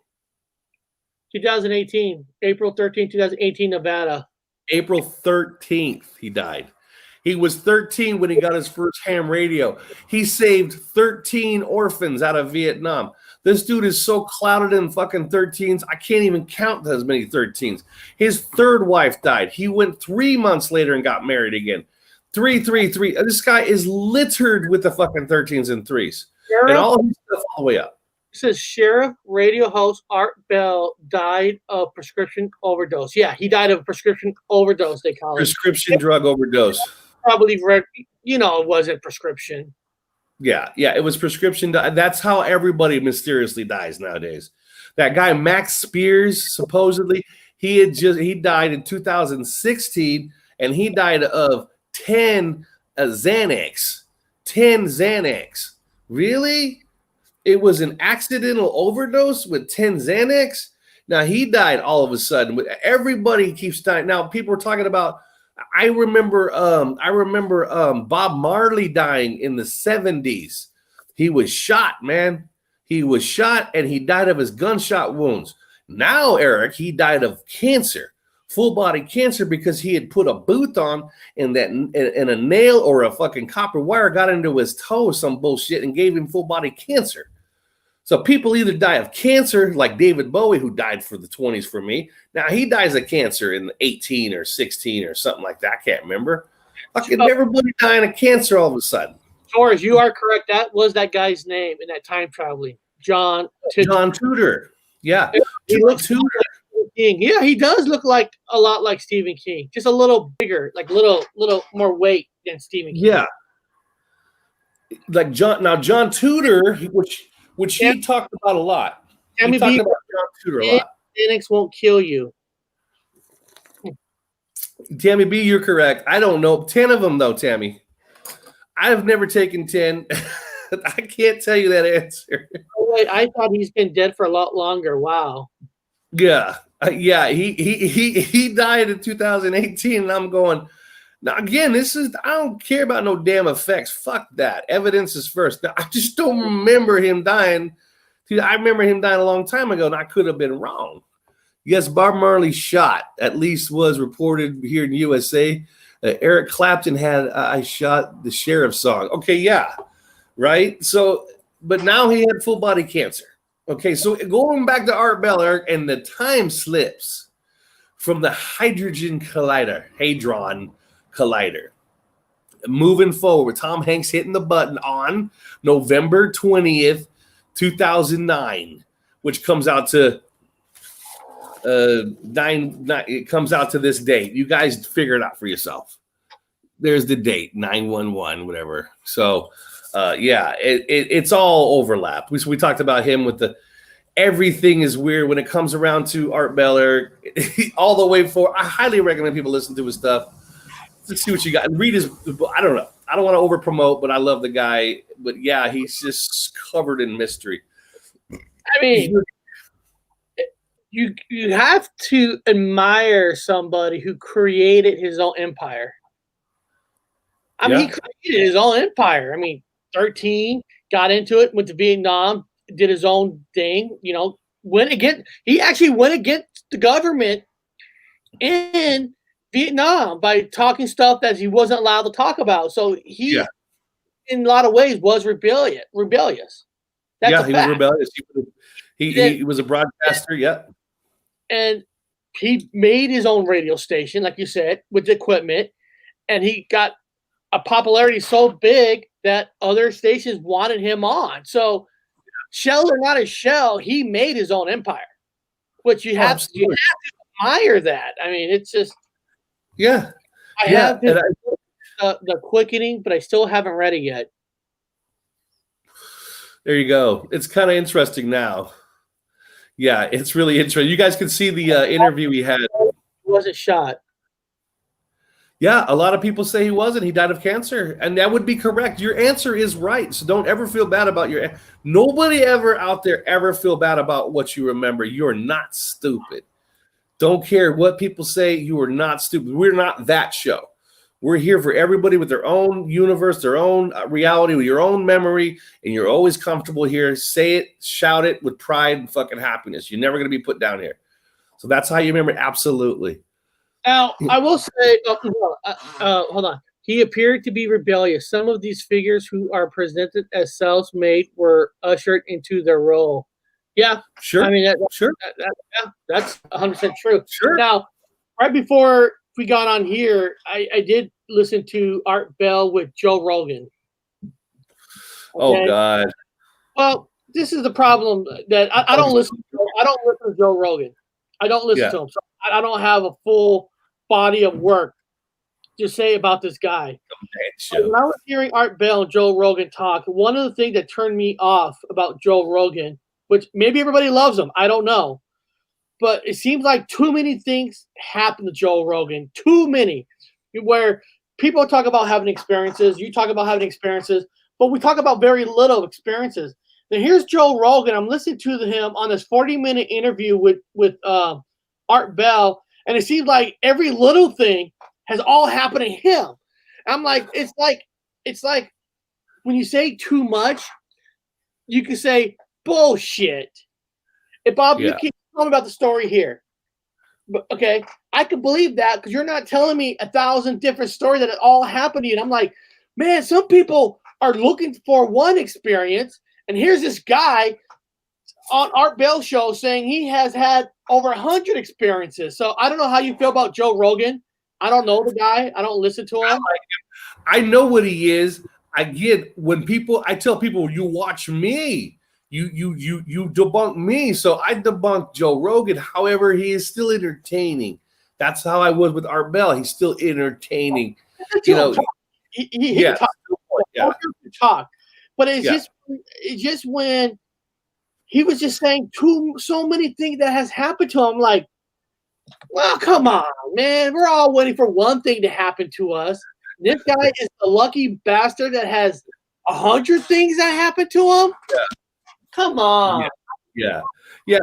2018. April 13th, 2018, Nevada. April 13th, he died. He was 13 when he got his first ham radio. He saved 13 orphans out of Vietnam. This dude is so clouded in fucking 13s, I can't even count as many 13s. His third wife died. He went 3 months later and got married again. 3. This guy is littered with the fucking 13s and 3s. Sheriff, and all his stuff all the way up. It says Sheriff radio host Art Bell died of prescription overdose. Yeah, he died of prescription overdose, they call it. Prescription drug overdose. Probably read, it wasn't prescription. Yeah, it was prescription. That's how everybody mysteriously dies nowadays. That guy Max Spears, supposedly, he died in 2016, and he died of 10 Xanax. 10 Xanax. Really? It was an accidental overdose with 10 Xanax? Now, he died all of a sudden. Everybody keeps dying. Now, people are talking about, I remember Bob Marley dying in the 70s. He was shot, man. He was shot, and he died of his gunshot wounds. Now, Eric, he died of cancer, full-body cancer, because he had put a boot on and a nail or a fucking copper wire got into his toe or some bullshit and gave him full-body cancer. So people either die of cancer, like David Bowie, who died for the 20s for me. Now he dies of cancer in 18 or 16 or something like that. I can't remember. Fucking everybody dying of cancer all of a sudden. Torres, you are correct. That was that guy's name in that time traveling. John Tudor. Yeah. He looks Tudor. Like King. Yeah, he does look like a lot like Stephen King. Just a little bigger, like little more weight than Stephen King. Yeah. Like John Tudor, which he talked about a lot. He talked about John Tudor a lot. Xanax won't kill you. Tammy B, you're correct. I don't know. 10 of them, though, Tammy. I've never taken 10. I can't tell you that answer. Oh, wait, I thought he's been dead for a lot longer. Wow. Yeah. He died in 2018, and I'm going, now, again, I don't care about no damn effects. Fuck that. Evidence is first. Now, I just don't remember him dying. Dude, I remember him dying a long time ago, and I could have been wrong. Yes, Bob Marley shot, at least was reported here in USA. Eric Clapton had I Shot the Sheriff song. Okay, yeah, right? So, but now he had full body cancer. Okay, so going back to Art Bell, Eric, and the time slips from the Hadron Collider. Moving forward, Tom Hanks hitting the button on November 20th, 2009, which comes out to it comes out to this date. You guys figure it out for yourself. There's the date, 9/11, whatever. So, it's all overlap. We talked about him with the everything is weird when it comes around to Art Bell, Eric, all the way forward. I highly recommend people listen to his stuff. Let's see what you got. And read his, I don't know. I don't want to over promote, but I love the guy. But yeah, he's just covered in mystery. I mean, you have to admire somebody who created his own empire. I mean, he created his own empire. I mean, 13, got into it, went to Vietnam, did his own thing, he actually went against the government in Vietnam by talking stuff that he wasn't allowed to talk about. So he, in a lot of ways, was rebellious. That's he was rebellious. He was a broadcaster, And he made his own radio station, like you said, with the equipment, and he got a popularity so big that other stations wanted him on. So, shell or not a shell, he made his own empire, which you have to admire that. I mean, it's just I have the quickening, but I still haven't read it yet. There you go. It's kind of interesting now. Yeah, it's really interesting. You guys can see the interview we had. He wasn't shot. Yeah, a lot of people say he wasn't. He died of cancer, and that would be correct. Your answer is right. So don't ever feel bad about your. Nobody ever out there ever feel bad about what you remember. You're not stupid. Don't care what people say. You are not stupid. We're not that show. We're here for everybody with their own universe, their own reality, with your own memory, and you're always comfortable here. Say it, shout it with pride and fucking happiness. You're never going to be put down here. So that's how you remember it. Absolutely. Now, I will say, hold on. He appeared to be rebellious. Some of these figures who are presented as self-made were ushered into their role. Yeah, Sure. I mean, Sure. that's 100% true. Sure. Now, right before we got on here, I did listen to Art Bell with Joe Rogan. Oh God. Well, this is the problem that I don't listen. I don't listen to Joe Rogan. I don't listen to him. So I don't have a full body of work to say about this guy. When I was hearing Art Bell and Joe Rogan talk, one of the things that turned me off about Joe Rogan, which maybe everybody loves him, I don't know, but it seems like too many things happen to Joe Rogan. Too many, where people talk about having experiences. You talk about having experiences, but we talk about very little experiences. Now here's Joe Rogan. I'm listening to him on this 40-minute interview with Art Bell, and it seems like every little thing has all happened to him. I'm like, it's like when you say too much, you can say bullshit. If Bob, you keep talking about the story here, but okay, I can believe that because you're not telling me 1,000 different stories that it all happened to you. And I'm like, man, some people are looking for one experience. And here's this guy on Art Bell show saying he has had over 100 experiences. So I don't know how you feel about Joe Rogan. I don't know the guy. I don't listen to him. I know what he is. I tell people, you watch me. You debunk me. So I debunk Joe Rogan. However, he is still entertaining. That's how I was with Art Bell. He's still entertaining. He talk. But it's just when he was just saying so many things that has happened to him. Like, well, come on, man. We're all waiting for one thing to happen to us. This guy is the lucky bastard that has 100 things that happen to him. Yeah. Come on. Yeah.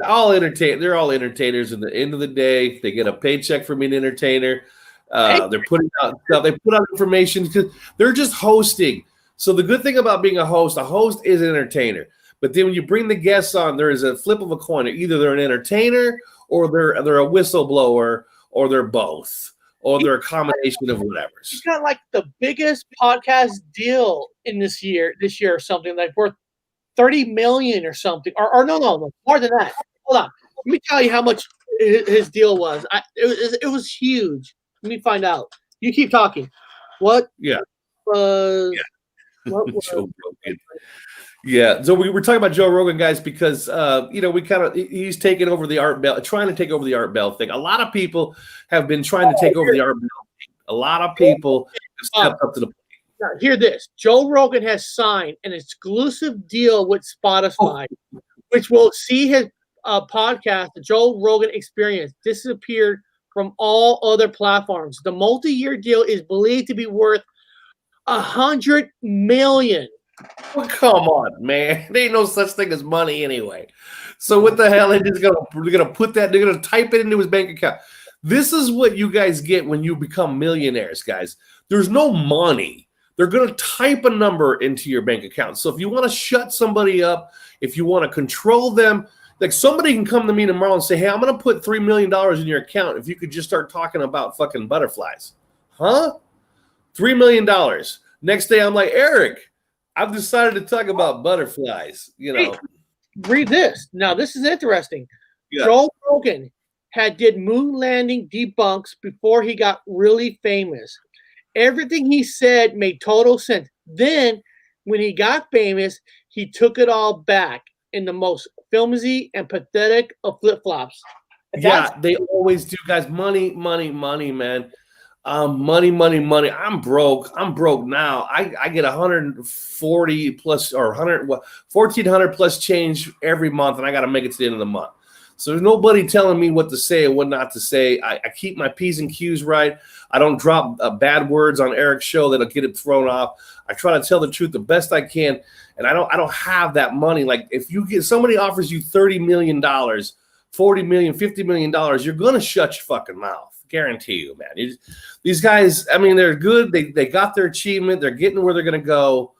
All entertain. They're all entertainers. At the end of the day, they get a paycheck from being an entertainer. They're putting out stuff. They put out information because they're just hosting. So the good thing about being a host is an entertainer. But then when you bring the guests on, there is a flip of a coin. Either they're an entertainer, or they're a whistleblower, or they're both, or they're a combination of whatever. He's got like the biggest podcast deal in this year or something, like worth $30 million or something, or no, more than that. Hold on, let me tell you how much his deal was. It was huge. Let me find out. You keep talking. What? Yeah. Was? Yeah. What was? Joe Rogan. Yeah, so we were talking about Joe Rogan, guys, because he's taking over the Art Bell, trying to take over the Art Bell thing. A lot of people have been trying to take over the Art Bell thing. A lot of people have stepped up to the plate. Now, hear this: Joe Rogan has signed an exclusive deal with Spotify, which will see his podcast, the Joe Rogan Experience, disappear from all other platforms. The multi-year deal is believed to be worth $100 million. Well, come on, man. There ain't no such thing as money anyway. So what the hell? They're gonna put that. They're gonna type it into his bank account. This is what you guys get when you become millionaires, guys. There's no money. They're gonna type a number into your bank account. So if you want to shut somebody up, if you want to control them, like somebody can come to me tomorrow and say, "Hey, I'm gonna put $3 million in your account if you could just start talking about fucking butterflies." Huh? $3 million. Next day, I'm like, Eric, I've decided to talk about butterflies. Read this. Now, this is interesting. Yeah. Joe Rogan did moon landing debunks before he got really famous. Everything he said made total sense. Then, when he got famous, he took it all back in the most flimsy and pathetic of flip-flops. Yeah, they always do, guys. Money, man. Money. I'm broke now. I get 140 plus or 100, 1,400 plus change every month, and I got to make it to the end of the month. So there's nobody telling me what to say and what not to say. I keep my P's and Q's right. I don't drop bad words on Eric's show that'll get it thrown off. I try to tell the truth the best I can, and I don't have that money. Like if you get somebody offers you $30 million, $40 million, $50 million, you're gonna shut your fucking mouth. Guarantee you, man. These guys, I mean, they're good. They got their achievement. They're getting where they're gonna go,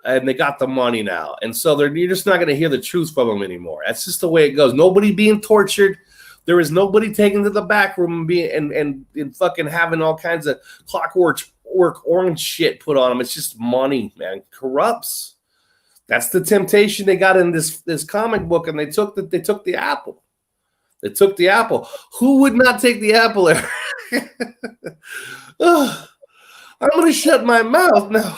and they got the money now. And so you're just not gonna hear the truth from them anymore. That's just the way it goes. Nobody being tortured. There is nobody taken to the back room and fucking having all kinds of clockwork orange shit put on them. It's just money, man. Corrupts. That's the temptation they got in this comic book, and they took the apple. They took the apple. Who would not take the apple? Oh, I'm gonna shut my mouth now.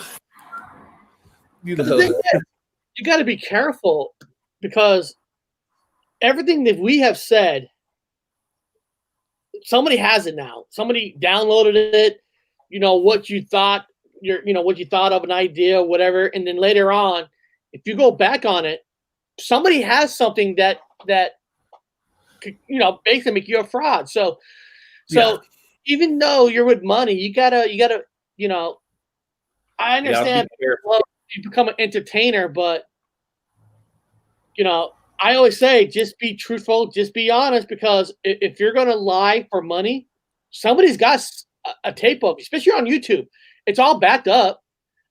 You got to be careful because everything that we have said, somebody has it now. Somebody downloaded it. You know what you thought. What you thought of an idea, whatever, and then later on, if you go back on it, somebody has something that could, basically make you a fraud. So even though you're with money, you gotta, I understand you become an entertainer, but I always say just be truthful, just be honest, because if you're gonna lie for money, somebody's got a tape of, especially on YouTube. It's all backed up.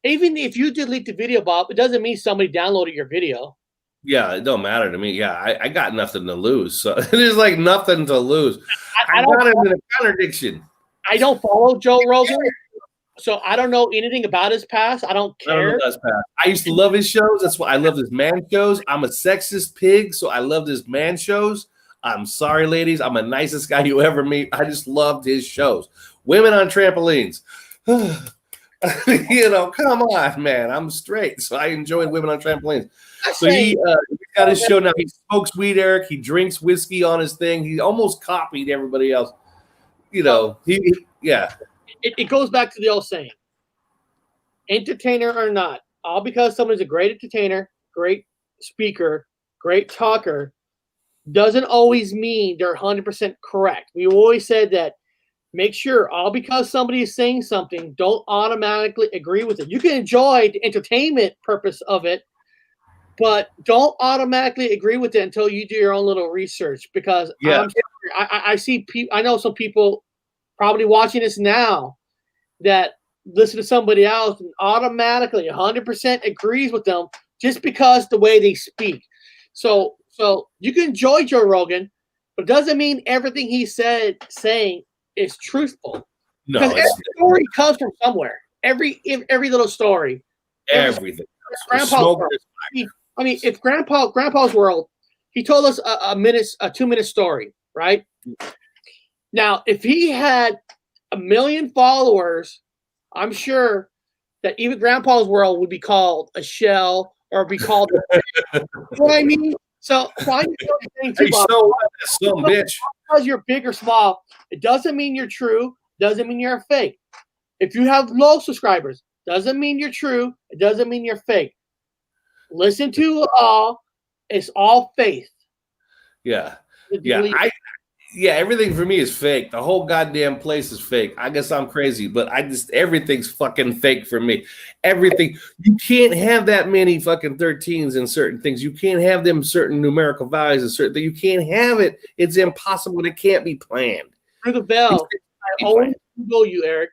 Even if you delete the video, Bob, it doesn't mean somebody downloaded your video. Yeah, it don't matter to me. Yeah, I got nothing to lose. So there's like nothing to lose. I got into a contradiction. I don't follow Joe Rogan, so I don't know anything about his past. I don't care. I used to love his shows. That's why I love his man shows. I'm a sexist pig, so I love his man shows. I'm sorry, ladies. I'm the nicest guy you ever meet. I just loved his shows. Women on trampolines. Come on, man. I'm straight, so I enjoyed Women on Trampolines. So he got his show now. He smokes weed, Eric. He drinks whiskey on his thing. He almost copied everybody else. It goes back to the old saying, entertainer or not, all because someone's a great entertainer, great speaker, great talker, doesn't always mean they're 100% correct. We always said that. Make sure all because somebody is saying something, don't automatically agree with it. You can enjoy the entertainment purpose of it, but don't automatically agree with it until you do your own little research. Because I see people, I know some people probably watching this now that listen to somebody else and automatically 100% agrees with them just because the way they speak. So you can enjoy Joe Rogan, but it doesn't mean everything he's saying is truthful. No, because every story comes from somewhere. Every little story. Everything. Grandpa's world. I mean, if Grandpa's World, he told us a 2-minute story, right? Now, if he had 1 million followers, I'm sure that even Grandpa's World would be called a shell or be called. You know what I mean? So I think bitch. Because you're big or small, it doesn't mean you're true. Doesn't mean you're a fake. If you have low subscribers, doesn't mean you're true. It doesn't mean you're fake. Listen to all. It's all faith. Yeah. Everything for me is fake. The whole goddamn place is fake. I guess I'm crazy, but everything's fucking fake for me. Everything. You can't have that many fucking 13s in certain things. You can't have them certain numerical values in certain things. You can't have it. It's impossible. It can't be planned. Through the bell. I always Google you, Eric.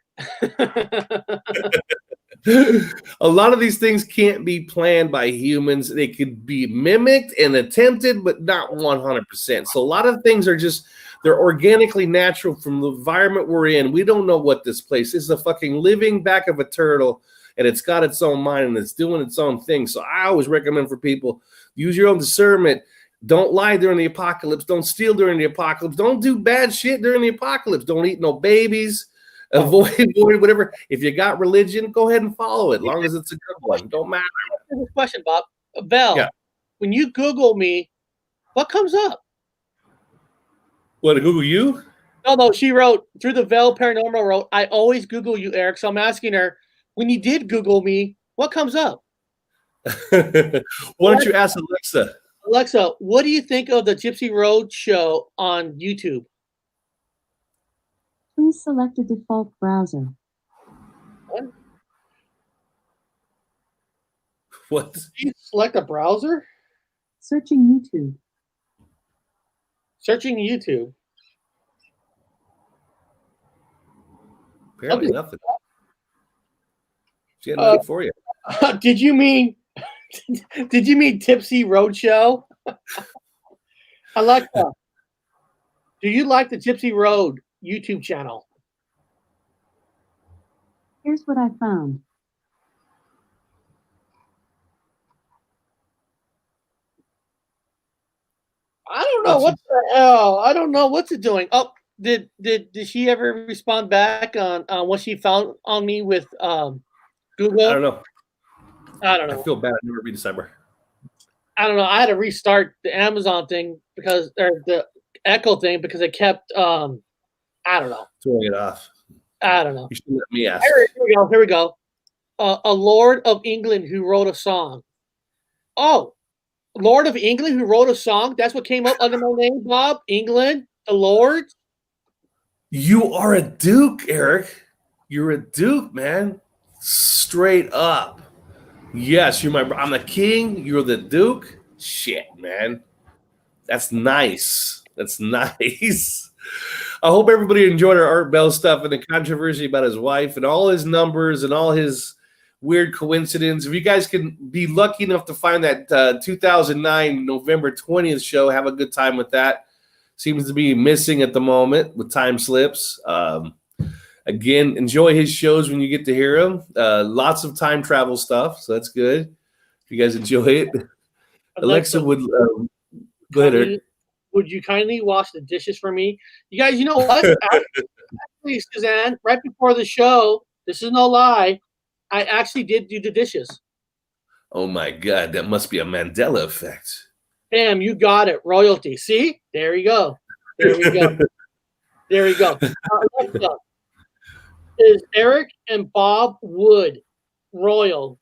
A lot of these things can't be planned by humans. They could be mimicked and attempted, but not 100%. So a lot of things are just, they're organically natural from the environment we're in. We don't know what this place is. A fucking living back of a turtle, and it's got its own mind and it's doing its own thing. So I always recommend for people, use your own discernment. Don't lie during the apocalypse. Don't steal during the apocalypse. Don't do bad shit during the apocalypse. Don't eat no babies. Avoid whatever. If you got religion, go ahead and follow it, as long as it's a good one. Don't matter. Question, Bob. Bell, when you Google me, what comes up? What, to Google you? No, she wrote, through the veil paranormal wrote, I always Google you, Eric. So I'm asking her, when you did Google me, what comes up? Why don't you ask Alexa? Alexa, what do you think of the Gypsy Road show on YouTube? Please select a default browser. What? Please select a browser. Searching YouTube. Searching YouTube. Apparently Okay. nothing. She had nothing for you. Did you mean Tipsy Roadshow? Alexa, do you like the Gypsy Road YouTube channel? Here's what I found. I don't know what the hell. I don't know what's it doing. Oh, did she ever respond back on what she found on me with Google? I don't know. I don't know. I feel bad. I never read December. I don't know. I had to restart the Amazon thing or the Echo thing because it kept I don't know. Throwing it off. I don't know. You should let me ask. Here we go. A Lord of England who wrote a song. Oh, Lord of England who wrote a song? That's what came up under my name, Bob? England? The Lord? You are a Duke, Eric. You're a Duke, man. Straight up. Yes, I'm the king. You're the Duke. Shit, man. That's nice. That's nice. I hope everybody enjoyed our Art Bell stuff and the controversy about his wife and all his numbers and all his weird coincidence. If you guys can be lucky enough to find that 2009 November 20th show, have a good time with that. Seems to be missing at the moment with time slips. Again, enjoy his shows when you get to hear them. Lots of time travel stuff, so that's good. If you guys enjoy it. Alexa would go ahead, Eric. Would you kindly wash the dishes for me? You guys, you know what? Actually, Suzanne, right before the show, this is no lie, I actually did do the dishes. Oh my God, that must be a Mandela effect. Bam, you got it. Royalty. See? There you go. There we go. There we go. Alexa, is Eric and Bob Wood royal?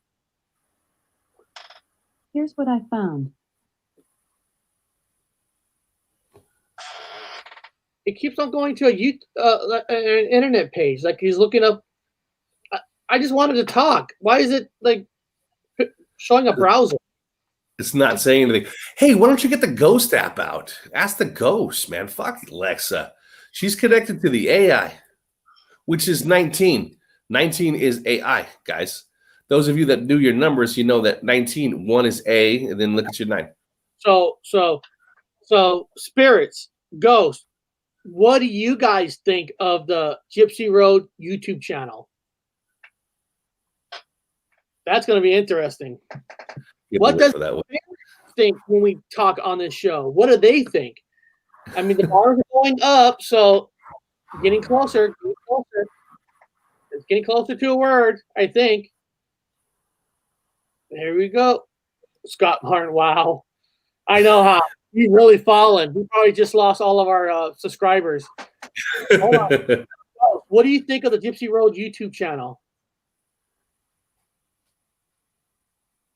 Here's what I found. It keeps on going to an internet page. Like he's looking up. I just wanted to talk. Why is it like showing a browser? It's not saying anything. Hey, why don't you get the Ghost app out? Ask the Ghost, man. Fuck Alexa. She's connected to the AI, which is 19. 19 is AI, guys. Those of you that do your numbers, you know that 19, 1 is A, and then look at your 9. So spirits, ghosts, what do you guys think of the Gypsy Road YouTube channel? That's going to be interesting. What does they think when we talk on this show? What do they think? I mean, the bars are going up, so getting closer. It's getting closer to a word, I think. There we go. Scott Martin, wow. I know how. You've really fallen. We probably just lost all of our subscribers. Hold on. What do you think of the Gypsy Road YouTube channel?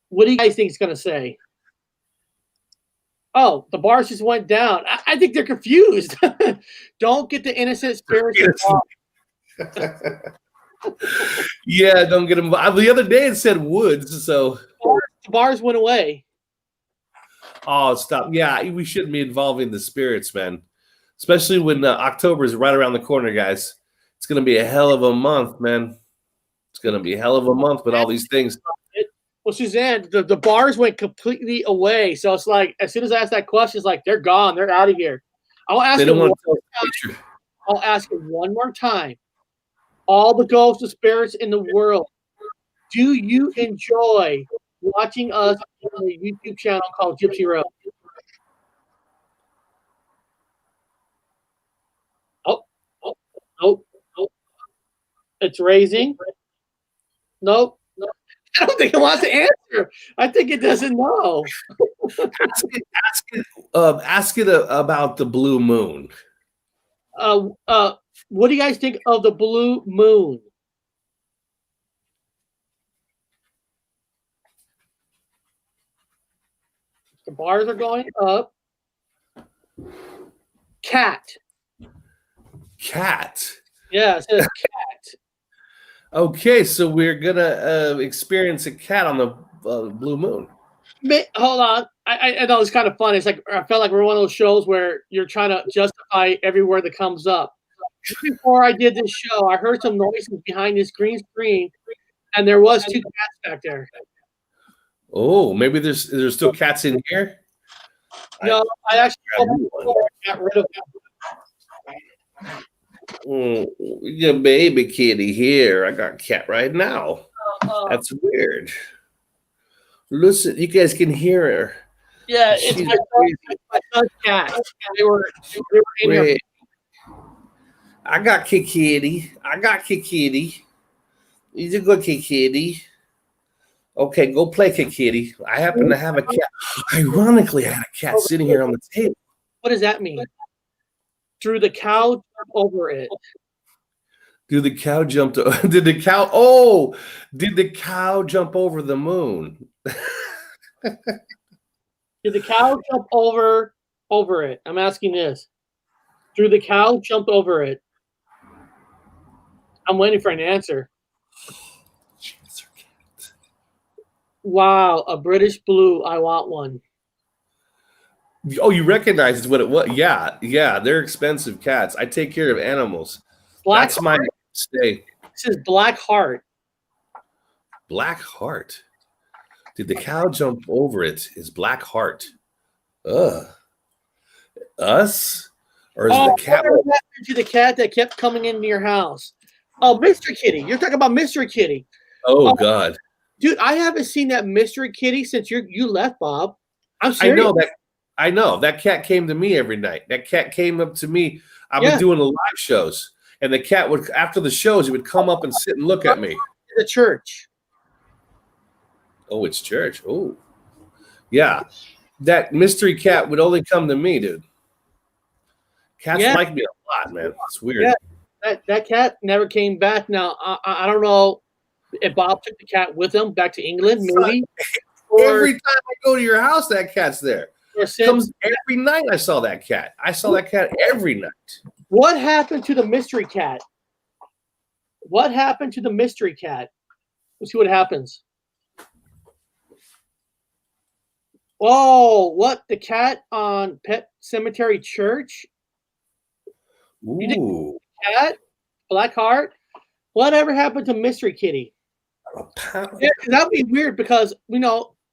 What do you guys think it's going to say? Oh, the bars just went down. I think they're confused. Don't get the innocent spirits involved. Yeah, don't get involved. The other day it said Woods, so the bars went away. Oh, stop. Yeah, we shouldn't be involving the spirits, man. Especially when October is right around the corner, guys. It's going to be a hell of a month, man. It's going to be a hell of a month with all these things. Well, Suzanne, the bars went completely away. So it's like, as soon as I ask that question, it's like, they're gone. They're out of here. I'll ask it one more time. All the ghosts and spirits in the world, do you enjoy watching us on a YouTube channel called Gypsy Road? Oh. It's raising. Nope. I don't think it wants to answer. I think it doesn't know. Ask it about the blue moon. What do you guys think of the blue moon? The bars are going up. Cat. Cat. Yeah, it says cat. Okay, so we're gonna experience a cat on the blue moon. Hold on. I know it's kind of fun. It's like I felt like we're one of those shows where you're trying to justify every word that comes up. Just before I did this show, I heard some noises behind this green screen, and there was 2 cats back there. Oh, maybe there's still cats in here. No, I actually got rid of them. Your baby kitty here. I got a cat right now. That's weird. Listen, you guys can hear her. Yeah, it's my son's cat. They were in here. I got kitty. He's a good kitty. Okay, go play kitty. I happen to have a cat. Ironically, I had a cat sitting here on the table. What does that mean? Threw the cow jump over it. Did the cow jump to? Did the cow? Oh, did the cow jump over the moon? Did the cow jump over it? I'm asking this. Threw the cow jumped over it? I'm waiting for an answer. Wow, a British blue. I want one. Oh, you recognize what it was? Yeah, they're expensive cats. I take care of animals. That's my stay. This is Black Heart. Black Heart. Did the cow jump over it? Is Black Heart? Ugh. Us? Or is the cat? What happened to the cat that kept coming into your house? Oh, Mr. Kitty. You're talking about Mr. Kitty. Oh, God. Dude, I haven't seen that Mr. Kitty since you left, Bob. I'm serious. I know. That cat came to me every night. That cat came up to me. I was doing the live shows. And the cat would, after the shows, he would come up and sit and look at me. The church. Oh, it's church. Oh. Yeah. That mystery cat would only come to me, dude. Cats like me a lot, man. It's weird. Yeah. That cat never came back. Now, I don't know if Bob took the cat with him back to England, maybe. Every time I go to your house, that cat's there. Comes every night. I saw that cat. I saw that cat every night. What happened to the mystery cat? What happened to the mystery cat? Let's see what happens. Oh, what? The cat on Pet Cemetery Church? Ooh. Cat? Black Heart? Whatever happened to Mystery Kitty? Yeah, that'd be weird because,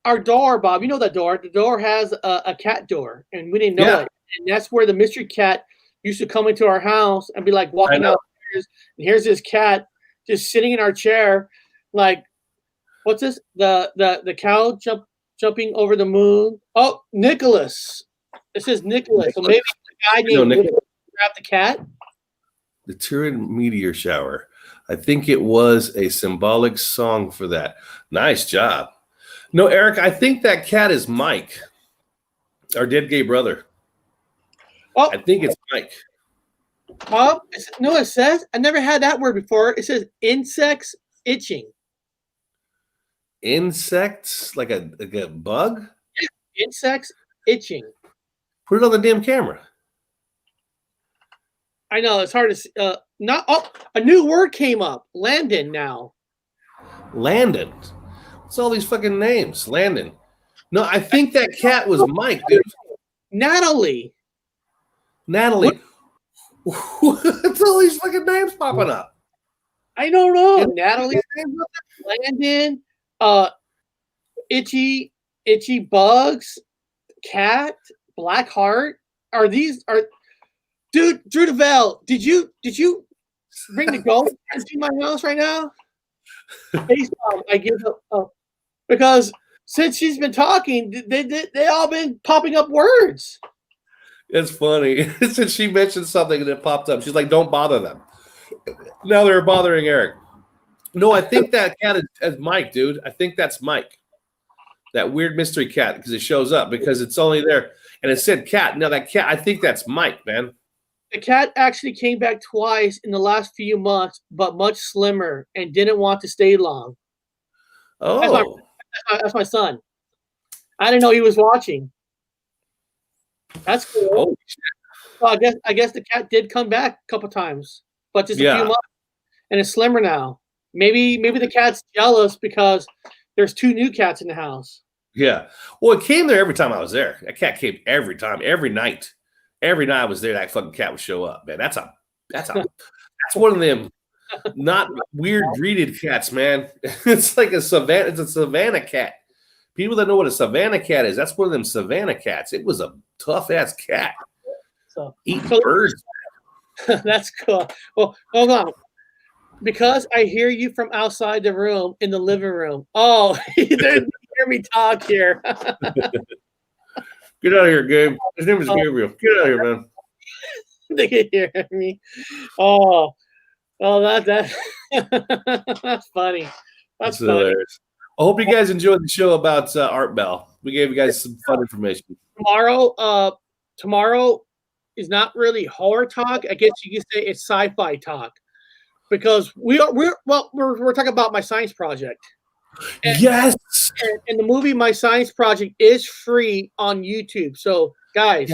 our door, Bob, you know that door. The door has a cat door, and we didn't know it. And that's where the mystery cat used to come into our house and be like walking outstairs. And here's this cat just sitting in our chair, like, what's this? The cow jumping over the moon. Oh, Nicholas. It says Nicholas. So maybe the guy named Nicholas grabbed the cat. The Turin meteor shower. I think it was a symbolic song for that. Nice job. No, Eric, I think that cat is Mike, our dead gay brother. Oh, I think it's Mike. No, it says, I never had that word before. It says insects itching. Insects? Like a bug? Yeah, insects itching. Put it on the damn camera. I know, it's hard to see. A new word came up. Landon now. Landon. What's all these fucking names? Landon. No, I think that cat was Mike, dude. Natalie. What's all these fucking names popping up? I don't know. Natalie, Landon, Itchy Bugs, Cat, Black Heart. Dude, Drew DeVale, did you bring the ghost into my house right now? I give up because since she's been talking, they all been popping up words. It's funny. Since she mentioned something and it popped up, she's like, "Don't bother them." Now they're bothering Eric. No, I think that cat is Mike, dude. I think that's Mike. That weird mystery cat, because it shows up because it's only there and it said cat. Now that cat, I think that's Mike, man. The cat actually came back twice in the last few months, but much slimmer and didn't want to stay long. Oh, that's my son. I didn't know he was watching. That's cool. Oh, Well, I guess the cat did come back a couple times, but just a few months, and it's slimmer now. Maybe the cat's jealous because there's 2 new cats in the house. yeah. Well, it came there every time I was there. That cat came every time, every night. Every night I was there, that fucking cat would show up, man. That's one of them not weird breeded cats, man. It's like a savannah cat. People that know what a savannah cat is, that's one of them savannah cats. It was a tough ass cat. So Eat birds. That's cool. Well, hold on. Because I hear you from outside the room in the living room. Oh, you hear me talk here. Get out of here, Gabe. His name is Gabriel. Get out of here, man. They can hear me. Oh, that's funny. That's funny. Hilarious. I hope you guys enjoyed the show about Art Bell. We gave you guys some fun information. Tomorrow is not really horror talk. I guess you could say it's sci-fi talk because we're talking about my science project. And, yes. And the movie My Science Project is free on YouTube. So guys,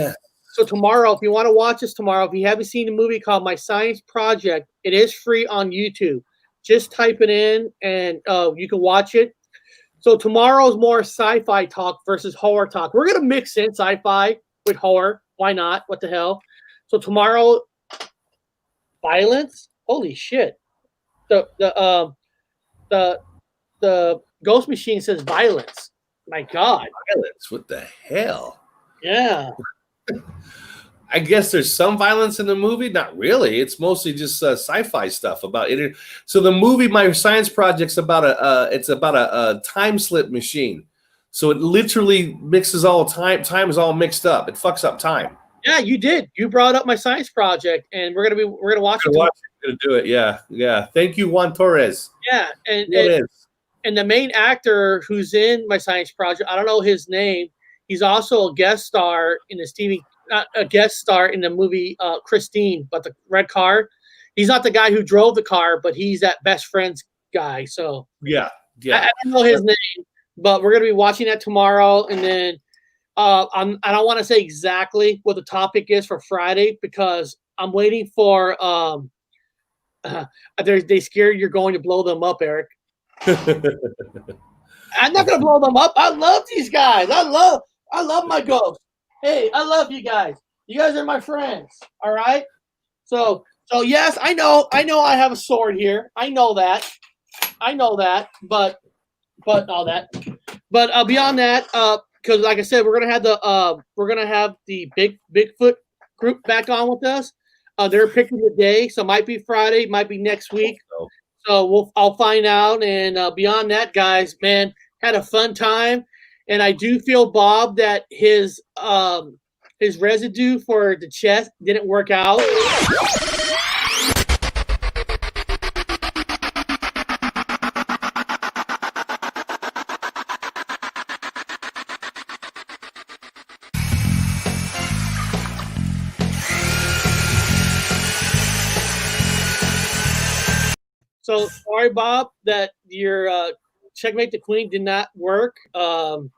so tomorrow, if you want to watch this tomorrow, if you haven't seen the movie called My Science Project, it is free on YouTube. Just type it in and you can watch it. So tomorrow's more sci-fi talk versus horror talk. We're gonna mix in sci-fi with horror. Why not? What the hell? So tomorrow, violence. Holy shit! The ghost machine says violence. My God, violence! What the hell? Yeah. I guess there's some violence in the movie. Not really. It's mostly just sci-fi stuff about it. So the movie My Science Project's about a time slip machine. So it literally mixes all time. Time is all mixed up. It fucks up time. Yeah, you did. You brought up My Science Project, and we're gonna watch it. We're gonna do it. Yeah. Thank you, Juan Torres. Yeah, and the main actor who's in My Science Project, I don't know his name. He's also a guest star in the movie Christine, but the red car. He's not the guy who drove the car, but he's that best friends guy. So yeah. I don't know his name, but we're gonna be watching that tomorrow, and then I don't want to say exactly what the topic is for Friday because I'm waiting for they scared you're going to blow them up, Eric. I'm not gonna blow them up. I love these guys. I love my ghosts. Hey, I love you guys. You guys are my friends. All right. So yes, I know I have a sword here. I know that. But all that. But beyond that, because like I said, we're gonna have the Bigfoot group back on with us. They're picking the day, so it might be Friday, might be next week. So I'll find out. And beyond that, guys, man, had a fun time. And I do feel, Bob, that his residue for the chest didn't work out. So sorry, Bob, that your checkmate the queen did not work. So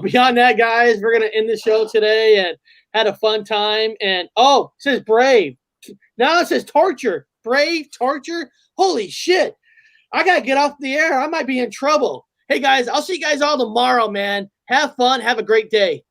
beyond that, guys, we're gonna end the show today and had a fun time. And it says brave. Now it says torture. Brave, torture. Holy shit! I gotta get off the air. I might be in trouble. Hey guys, I'll see you guys all tomorrow, man. Have fun. Have a great day.